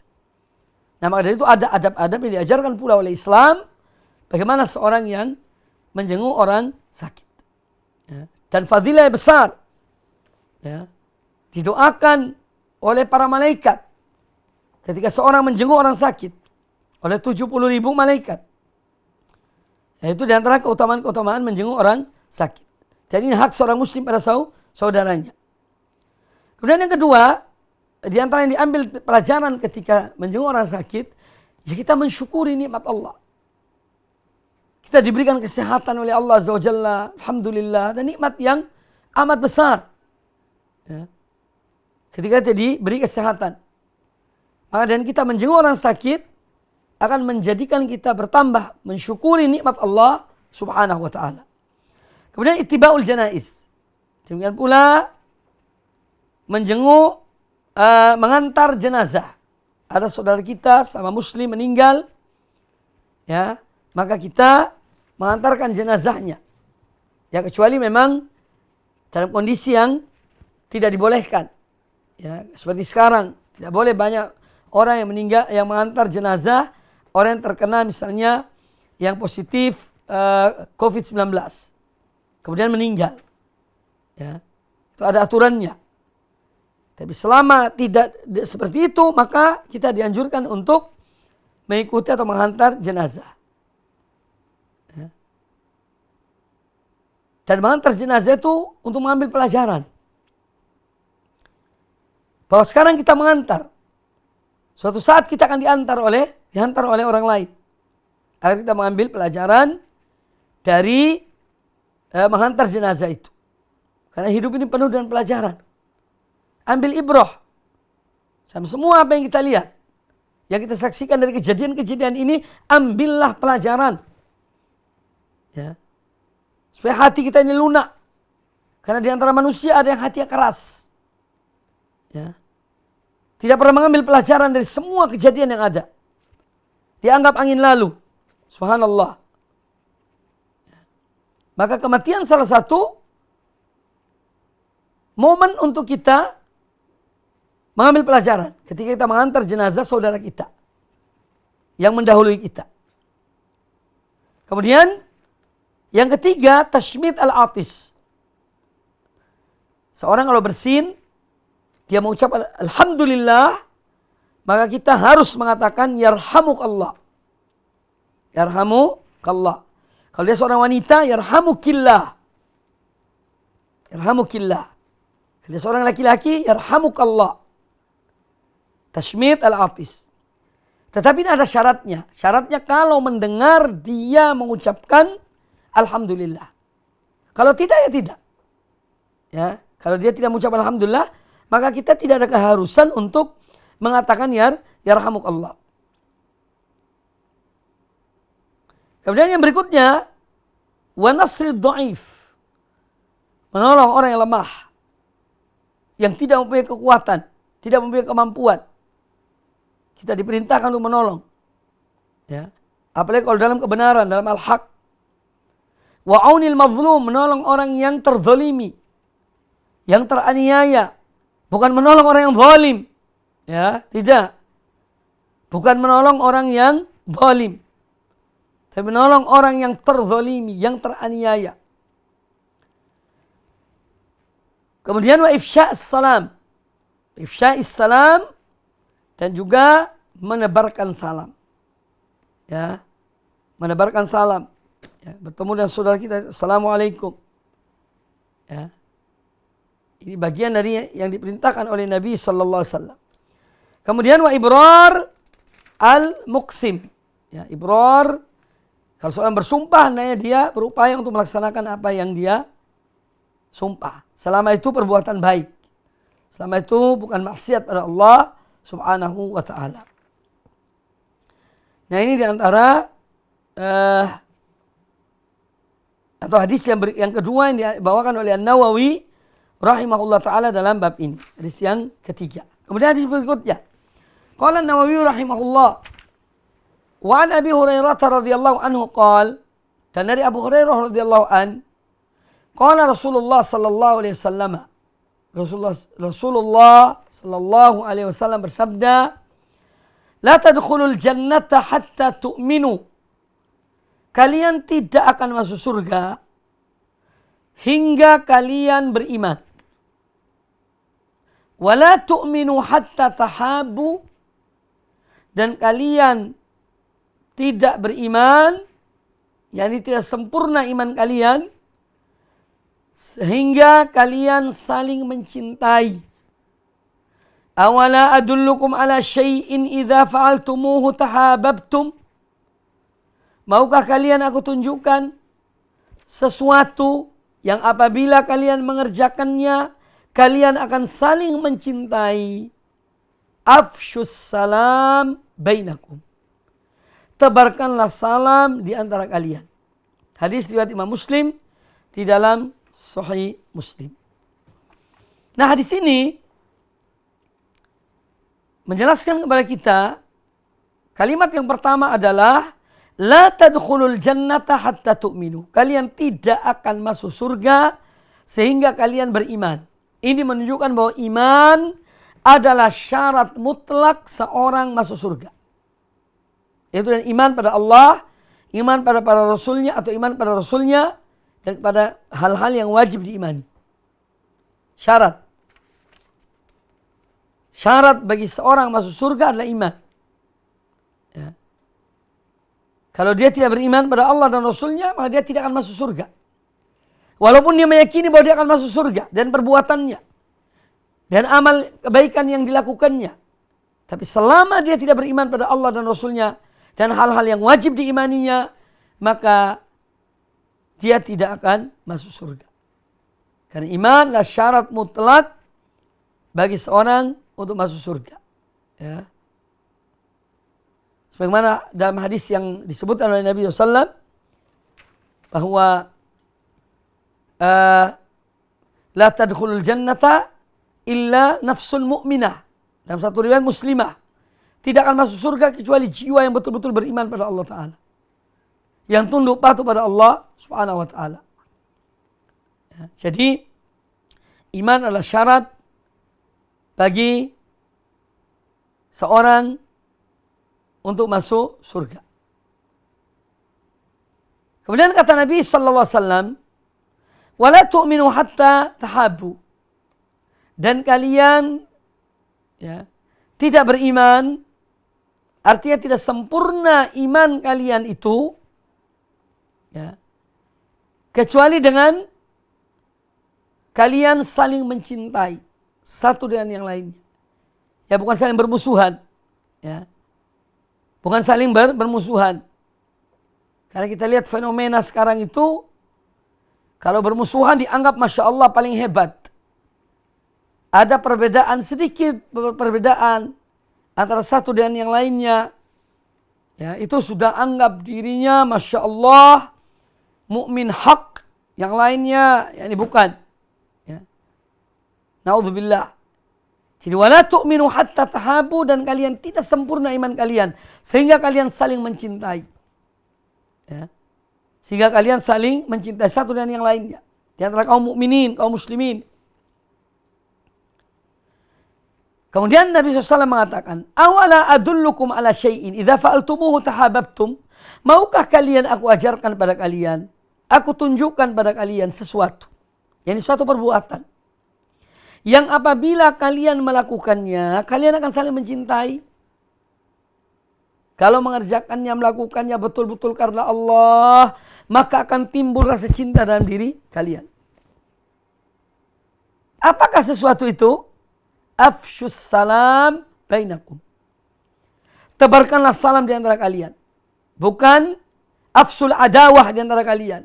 Nah, maka dari itu ada adab-adab yang diajarkan pula oleh Islam, bagaimana seorang yang menjenguk orang sakit. Ya. Dan fadilah yang besar, ya, didoakan oleh para malaikat ketika seorang menjenguk orang sakit, oleh 70.000 malaikat. Yaitu di antara keutamaan-keutamaan menjenguk orang sakit. Jadi ini hak seorang muslim pada saudaranya. Kemudian yang kedua, di antara yang diambil pelajaran ketika menjenguk orang sakit, ya kita mensyukuri nikmat Allah. Kita diberikan kesehatan oleh Allah Azza wa Jalla, alhamdulillah, dan nikmat yang amat besar. Ya. Ketika kita diberi kesehatan, maka dan kita menjenguk orang sakit akan menjadikan kita bertambah mensyukuri nikmat Allah Subhanahu wa taala. Kemudian ittiba'ul janaiz. Demikian pula menjenguk, mengantar jenazah. Ada saudara kita sama muslim meninggal, ya, maka kita mengantarkan jenazahnya. Ya, kecuali memang dalam kondisi yang tidak dibolehkan. Ya, seperti sekarang tidak boleh banyak orang yang meninggal, yang mengantar jenazah orang yang terkena misalnya yang positif COVID-19. Kemudian meninggal. Ya, itu ada aturannya. Tapi selama tidak seperti itu, maka kita dianjurkan untuk mengikuti atau menghantar jenazah. Ya. Dan menghantar jenazah itu untuk mengambil pelajaran. Bahwa sekarang kita mengantar, suatu saat kita akan dihantar oleh orang lain. Agar kita mengambil pelajaran dari menghantar jenazah itu. Karena hidup ini penuh dengan pelajaran. Ambil ibrah. Sama semua apa yang kita lihat, yang kita saksikan dari kejadian-kejadian ini, ambillah pelajaran. Ya. Supaya hati kita ini lunak. Karena di antara manusia ada yang hatinya keras. Ya. Tidak pernah mengambil pelajaran dari semua kejadian yang ada. Dianggap angin lalu. Subhanallah. Maka kematian salah satu momen untuk kita mengambil pelajaran ketika kita mengantar jenazah saudara kita yang mendahului kita. Kemudian yang ketiga, tashmit al-atis. Seorang kalau bersin, dia mengucap alhamdulillah, maka kita harus mengatakan yarhamukallah. Yarhamukallah. Kalau dia seorang wanita, yarhamukillah. Yarhamukillah. Kalau dia seorang laki-laki, yarhamukallah. Tashmit al-atis. Tetapi ini ada syaratnya. Syaratnya kalau mendengar dia mengucapkan alhamdulillah. Kalau tidak, ya tidak. Ya, kalau dia tidak mengucap alhamdulillah, maka kita tidak ada keharusan untuk mengatakan yarhamukallah. Kemudian yang berikutnya, wa nasrid dhaif. Menolong orang yang lemah, yang tidak mempunyai kekuatan, tidak mempunyai kemampuan. Kita diperintahkan untuk menolong. Ya. Apalagi kalau dalam kebenaran, dalam al-haq. Wa aunil mazlum, menolong orang yang terzalimi, yang teraniaya. Bukan menolong orang yang zalim. Ya, tidak. Bukan menolong orang yang zalim. Tapi menolong orang yang terzalimi, yang teraniaya. Kemudian wa ifsya'is salam. Ifsya'is salam dan juga menebarkan salam. Ya. Menebarkan salam. Ya, bertemu dengan saudara kita, assalamualaikum. Ya. Ini bagian dari yang diperintahkan oleh Nabi sallallahu alaihi wasallam. Kemudian wa ibrar al-muqsim. Ya, ibrar, kalau seorang bersumpah, hendaknya dia berupaya untuk melaksanakan apa yang dia sumpah. Selama itu perbuatan baik. Selama itu bukan maksiat pada Allah Subhanahu wa ta'ala. Nah, ini diantara atau hadis yang kedua yang dibawakan oleh An-Nawawi rahimahullah ta'ala dalam bab ini. Hadis yang ketiga. Kemudian hadis berikutnya. Qala An-Nawawi rahimahullah. Wa an Abi Hurairah radhiyallahu anhu qala, dan dari Abu Hurairah radhiyallahu an, qala Rasulullah sallallahu alaihi wasallam, Rasulullah sallallahu alaihi wasallam bersabda, la tadkhulul jannata hatta tu'minu. Kalian tidak akan masuk surga hingga kalian beriman. Wa la tu'minu hatta tahabu, dan kalian tidak beriman, yakni tidak sempurna iman kalian, sehingga kalian saling mencintai. Awala adullukum ala syai'in idza fa'altumuhu tahabbtum. Maukah kalian aku tunjukkan sesuatu yang apabila kalian mengerjakannya, kalian akan saling mencintai. Afshus salam bainakum. Tebarkanlah salam di antara kalian. Hadis riwayat Imam Muslim di dalam Sahih Muslim. Nah, hadis ini menjelaskan kepada kita, kalimat yang pertama adalah la tadkhulul jannata hatta tu'minu. Kalian tidak akan masuk surga sehingga kalian beriman. Ini menunjukkan bahwa iman adalah syarat mutlak seorang masuk surga. Yaitu iman pada Allah, iman pada para rasulnya atau iman pada rasulnya, dan pada hal-hal yang wajib diimani. Syarat. Syarat bagi seorang masuk surga adalah iman. Ya. Kalau dia tidak beriman pada Allah dan Rasulnya, maka dia tidak akan masuk surga. Walaupun dia meyakini bahwa dia akan masuk surga dan perbuatannya dan amal kebaikan yang dilakukannya. Tapi selama dia tidak beriman pada Allah dan Rasulnya dan hal-hal yang wajib diimaninya, maka dia tidak akan masuk surga. Karena iman adalah syarat mutlak bagi seorang untuk masuk surga. Ya. Sebagaimana dalam hadis yang disebutkan oleh Nabi SAW, bahwa la tadkhulul jannata illa nafsul mu'minah. Dalam satu riwayat muslimah. Tidak akan masuk surga kecuali jiwa yang betul-betul beriman pada Allah Ta'ala. Yang tunduk patuh pada Allah Subhanahu Wa Ta'ala. Ya, jadi, iman adalah syarat bagi seorang untuk masuk surga. Kemudian kata Nabi SAW, wala tu'minu hatta tahabu. Dan kalian tidak beriman, artinya tidak sempurna iman kalian itu, kecuali dengan kalian saling mencintai satu dengan yang lainnya. Ya, bukan saling bermusuhan. Ya. Bukan saling bermusuhan. Karena kita lihat fenomena sekarang itu, kalau bermusuhan dianggap Masya Allah paling hebat. Ada perbedaan sedikit, perbedaan antara satu dengan yang lainnya. Ya, itu sudah anggap dirinya Masya Allah mukmin hak. Yang lainnya ini bukan. Ya. Na'udzubillah. Jadi wala tu'minu hatta tahabu, dan kalian tidak sempurna iman kalian sehingga kalian saling mencintai. Ya. Sehingga kalian saling mencintai satu dan yang lainnya di antara kaum mukminin, kaum muslimin. Kemudian Nabi SAW mengatakan, awala adullukum ala syai'in idza fa'altumuhu tahabbtum. Maukah kalian aku ajarkan pada kalian, aku tunjukkan pada kalian sesuatu, yakni suatu perbuatan yang apabila kalian melakukannya, kalian akan saling mencintai. Kalau mengerjakannya, melakukannya betul-betul karena Allah, maka akan timbul rasa cinta dalam diri kalian. Apakah sesuatu itu? Afshus salam bainakum. Tebarkanlah salam di antara kalian. Bukan afsul adawah di antara kalian.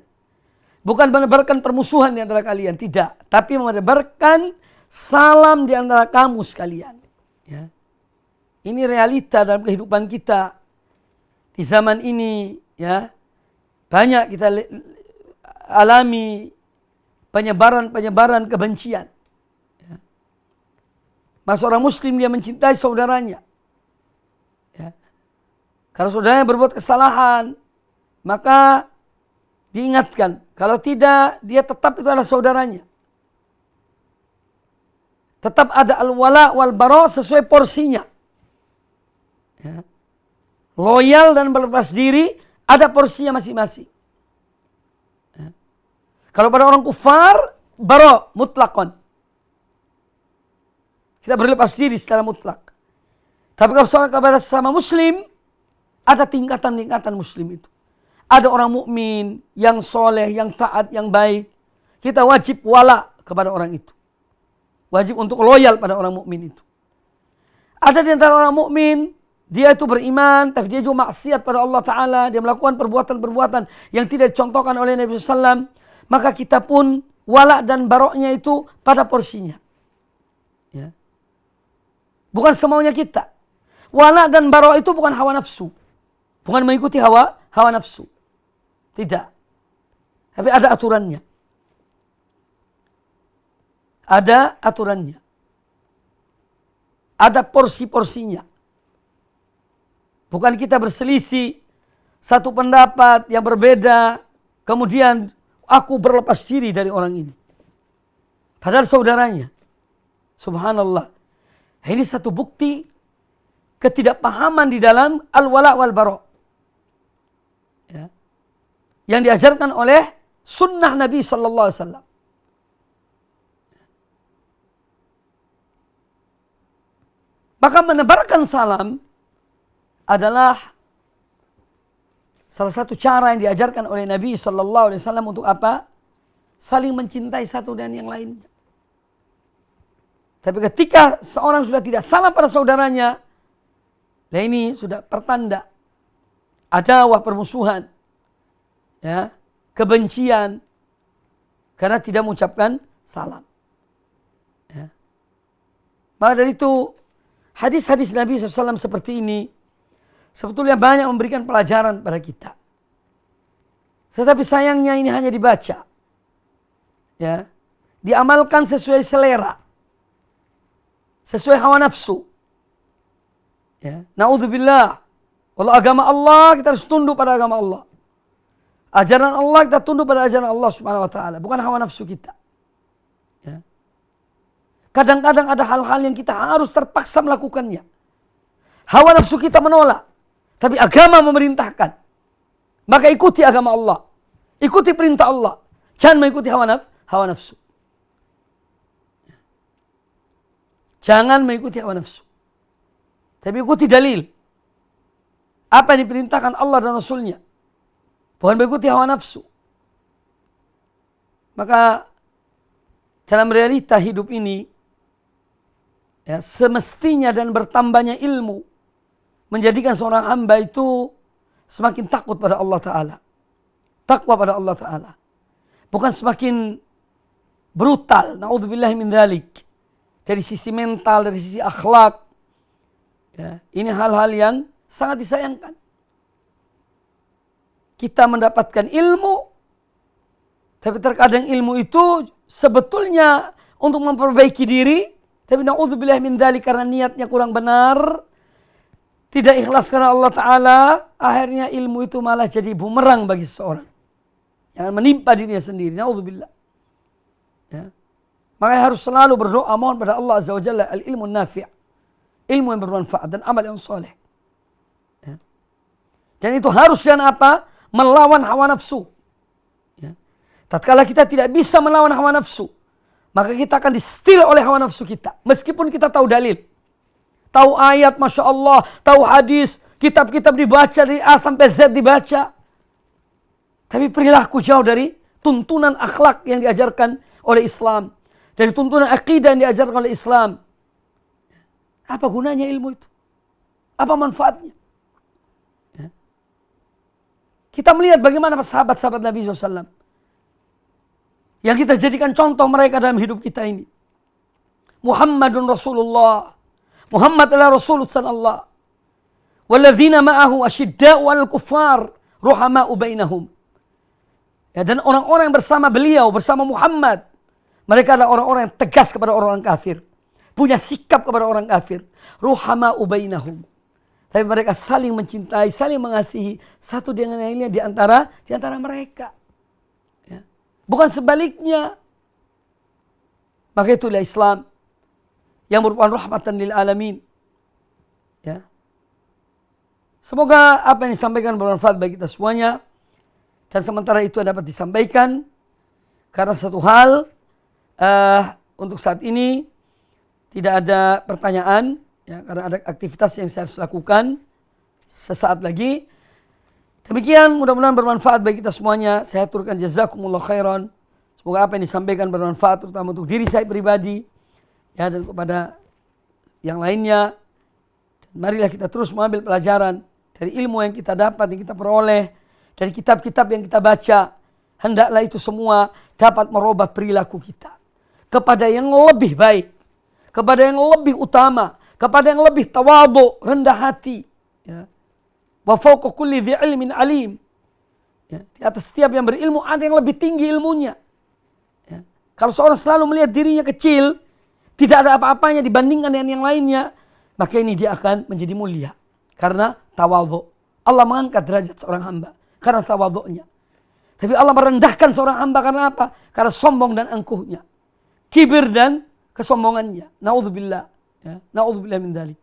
Bukan menebarkan permusuhan di antara kalian. Tidak. Tapi menebarkan salam di antara kamu sekalian. Ya. Ini realita dalam kehidupan kita. Di zaman ini, ya, banyak kita alami penyebaran kebencian. Ya. Masa orang muslim dia mencintai saudaranya. Ya. Kalau saudaranya berbuat kesalahan, maka diingatkan. Kalau tidak, dia tetap itu adalah saudaranya. Tetap ada al-wala wal-bara sesuai porsinya. Ya. Loyal dan berlepas diri, ada porsinya masing-masing. Ya. Kalau pada orang kufar, bara mutlakon. Kita berlepas diri secara mutlak. Tapi kalau soal kepada sama muslim, ada tingkatan-tingkatan muslim itu. Ada orang mukmin yang soleh, yang taat, yang baik. Kita wajib wala kepada orang itu. Wajib untuk loyal pada orang mukmin itu. Ada di antara orang mukmin, dia itu beriman, tapi dia juga maksiat pada Allah Ta'ala. Dia melakukan perbuatan-perbuatan yang tidak dicontohkan oleh Nabi SAW. Maka kita pun wala dan baroknya itu pada porsinya. Ya. Bukan semaunya kita. Wala dan barok itu bukan hawa nafsu. Bukan mengikuti hawa nafsu. Tidak. Tapi ada aturannya. Ada aturannya. Ada porsi-porsinya. Bukan kita berselisih satu pendapat yang berbeda, kemudian aku berlepas diri dari orang ini. Padahal saudaranya. Subhanallah. Ini satu bukti ketidakpahaman di dalam al-wala wal bara. Ya. Yang diajarkan oleh sunnah Nabi sallallahu alaihi wasallam. Maka menebarkan salam adalah salah satu cara yang diajarkan oleh Nabi sallallahu alaihi wasallam untuk apa? Saling mencintai satu dan yang lainnya. Tapi ketika seorang sudah tidak salam pada saudaranya, nah ini sudah pertanda adawah, permusuhan, ya, kebencian karena tidak mengucapkan salam. Ya. Maka dari itu hadis-hadis Nabi SAW seperti ini sebetulnya banyak memberikan pelajaran pada kita. Tetapi sayangnya ini hanya dibaca. Ya. Diamalkan sesuai selera. Sesuai hawa nafsu. Ya. Na'udzubillah. Walau agama Allah kita harus tunduk pada agama Allah. Ajaran Allah kita tunduk pada ajaran Allah Subhanahu wa taala, bukan hawa nafsu kita. Ya. Kadang-kadang ada hal-hal yang kita harus terpaksa melakukannya. Hawa nafsu kita menolak, tapi agama memerintahkan. Maka ikuti agama Allah. Ikuti perintah Allah. Jangan mengikuti hawa nafsu. Jangan mengikuti hawa nafsu. Tapi ikuti dalil. Apa yang diperintahkan Allah dan Rasulnya. Bukan mengikuti hawa nafsu. Maka dalam realita hidup ini, ya, semestinya dan bertambahnya ilmu menjadikan seorang hamba itu semakin takut pada Allah Ta'ala. Takwa pada Allah Ta'ala. Bukan semakin brutal. Na'udzubillahi min dzalik. Dari sisi mental, dari sisi akhlak. Ya, ini hal-hal yang sangat disayangkan. Kita mendapatkan ilmu, tapi terkadang ilmu itu sebetulnya untuk memperbaiki diri, tapi na'udzubillah min dzalik karena niatnya kurang benar, tidak ikhlas karena Allah Ta'ala, akhirnya ilmu itu malah jadi bumerang bagi seseorang. Yang menimpa dirinya sendiri, na'udzubillah. Ya. Makanya harus selalu berdoa mohon pada Allah Azza wa Jalla al-ilmu nafi'. Ilmu yang bermanfaat dan amal yang soleh. Ya. Dan itu harus dengan apa? Melawan hawa nafsu. Ya. Tatkala kita tidak bisa melawan hawa nafsu, maka kita akan disetir oleh hawa nafsu kita. Meskipun kita tahu dalil. Tahu ayat, Masya Allah. Tahu hadis. Kitab-kitab dibaca dari A sampai Z dibaca. Tapi perilaku jauh dari tuntunan akhlak yang diajarkan oleh Islam. Dari tuntunan akidah yang diajarkan oleh Islam. Apa gunanya ilmu itu? Apa manfaatnya? Ya. Kita melihat bagaimana sahabat-sahabat Nabi SAW. Yang kita jadikan contoh mereka dalam hidup kita ini. Muhammadun Rasulullah. Muhammad adalah Rasulullah sallallahu. Walladzina ma'ahu asyidda'u 'alal kuffar, ruhama'u bainahum. Ya, dan orang-orang yang bersama beliau, bersama Muhammad, mereka adalah orang-orang yang tegas kepada orang-orang kafir. Punya sikap kepada orang kafir. Ruhama'u bainahum. Tapi mereka saling mencintai, saling mengasihi satu dengan yang lainnya di antara mereka. Ya. Bukan sebaliknya. Maka itulah Islam yang merupakan rahmatan lil alamin. Ya. Semoga apa yang disampaikan bermanfaat bagi kita semuanya. Dan sementara itu dapat disampaikan karena satu hal untuk saat ini tidak ada pertanyaan, ya, karena ada aktivitas yang saya harus lakukan sesaat lagi. Demikian mudah-mudahan bermanfaat bagi kita semuanya. Saya aturkan jazakumullah khairan. Semoga apa yang disampaikan bermanfaat terutama untuk diri saya pribadi, ya, dan kepada yang lainnya. Marilah kita terus mengambil pelajaran dari ilmu yang kita dapat, yang kita peroleh, dari kitab-kitab yang kita baca. Hendaklah itu semua dapat merubah perilaku kita kepada yang lebih baik, kepada yang lebih utama, kepada yang lebih tawadhu, rendah hati. Ya. Wa fawqa kulli dhi ilmin alim. Ya. Di atas setiap yang berilmu ada yang lebih tinggi ilmunya. Ya. Kalau seorang selalu melihat dirinya kecil, tidak ada apa-apanya dibandingkan dengan yang lainnya, maka ini dia akan menjadi mulia. Karena tawadhu. Allah mengangkat derajat seorang hamba karena tawadhu'nya. Tapi Allah merendahkan seorang hamba karena apa? Karena sombong dan angkuhnya. Kibir dan kesombongannya. Na'udzubillah. Ya. Na'udzubillah min dzalik.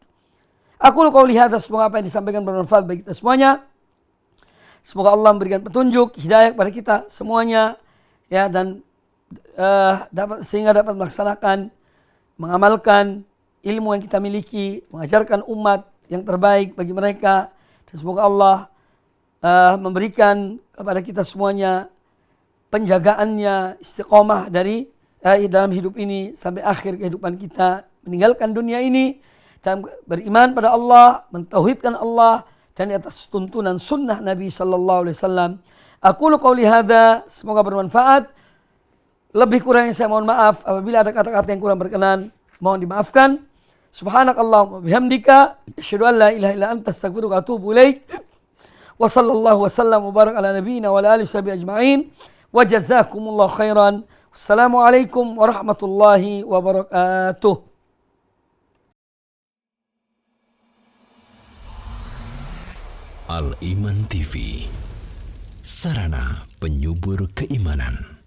Aku qauli hadza, semoga apa yang disampaikan bermanfaat bagi kita semuanya. Semoga Allah memberikan petunjuk, hidayah kepada kita semuanya. Ya, dan sehingga dapat melaksanakan, mengamalkan ilmu yang kita miliki, mengajarkan umat yang terbaik bagi mereka. Dan semoga Allah memberikan kepada kita semuanya penjagaannya, istiqomah dari dalam hidup ini sampai akhir kehidupan kita, meninggalkan dunia ini dan beriman pada Allah, mentauhidkan Allah dan di atas tuntunan sunnah Nabi sallallahu alaihi wasallam. Aku qauli hadza, semoga bermanfaat. Lebih kurangnya saya mohon maaf apabila ada kata-kata yang kurang berkenan, mohon dimaafkan. Subhanakallahumma bihamdika asyhadu an la ilaha illa anta astaghfiruka wa atubu ilaik. Wa sallallahu wasallam wa barak ala nabiyyina wa ala alihi washabihi ajma'in. Wa jazakumullahu khairan. Wassalamualaikum warahmatullahi wabarakatuh. Al Iman TV, sarana penyubur keimanan.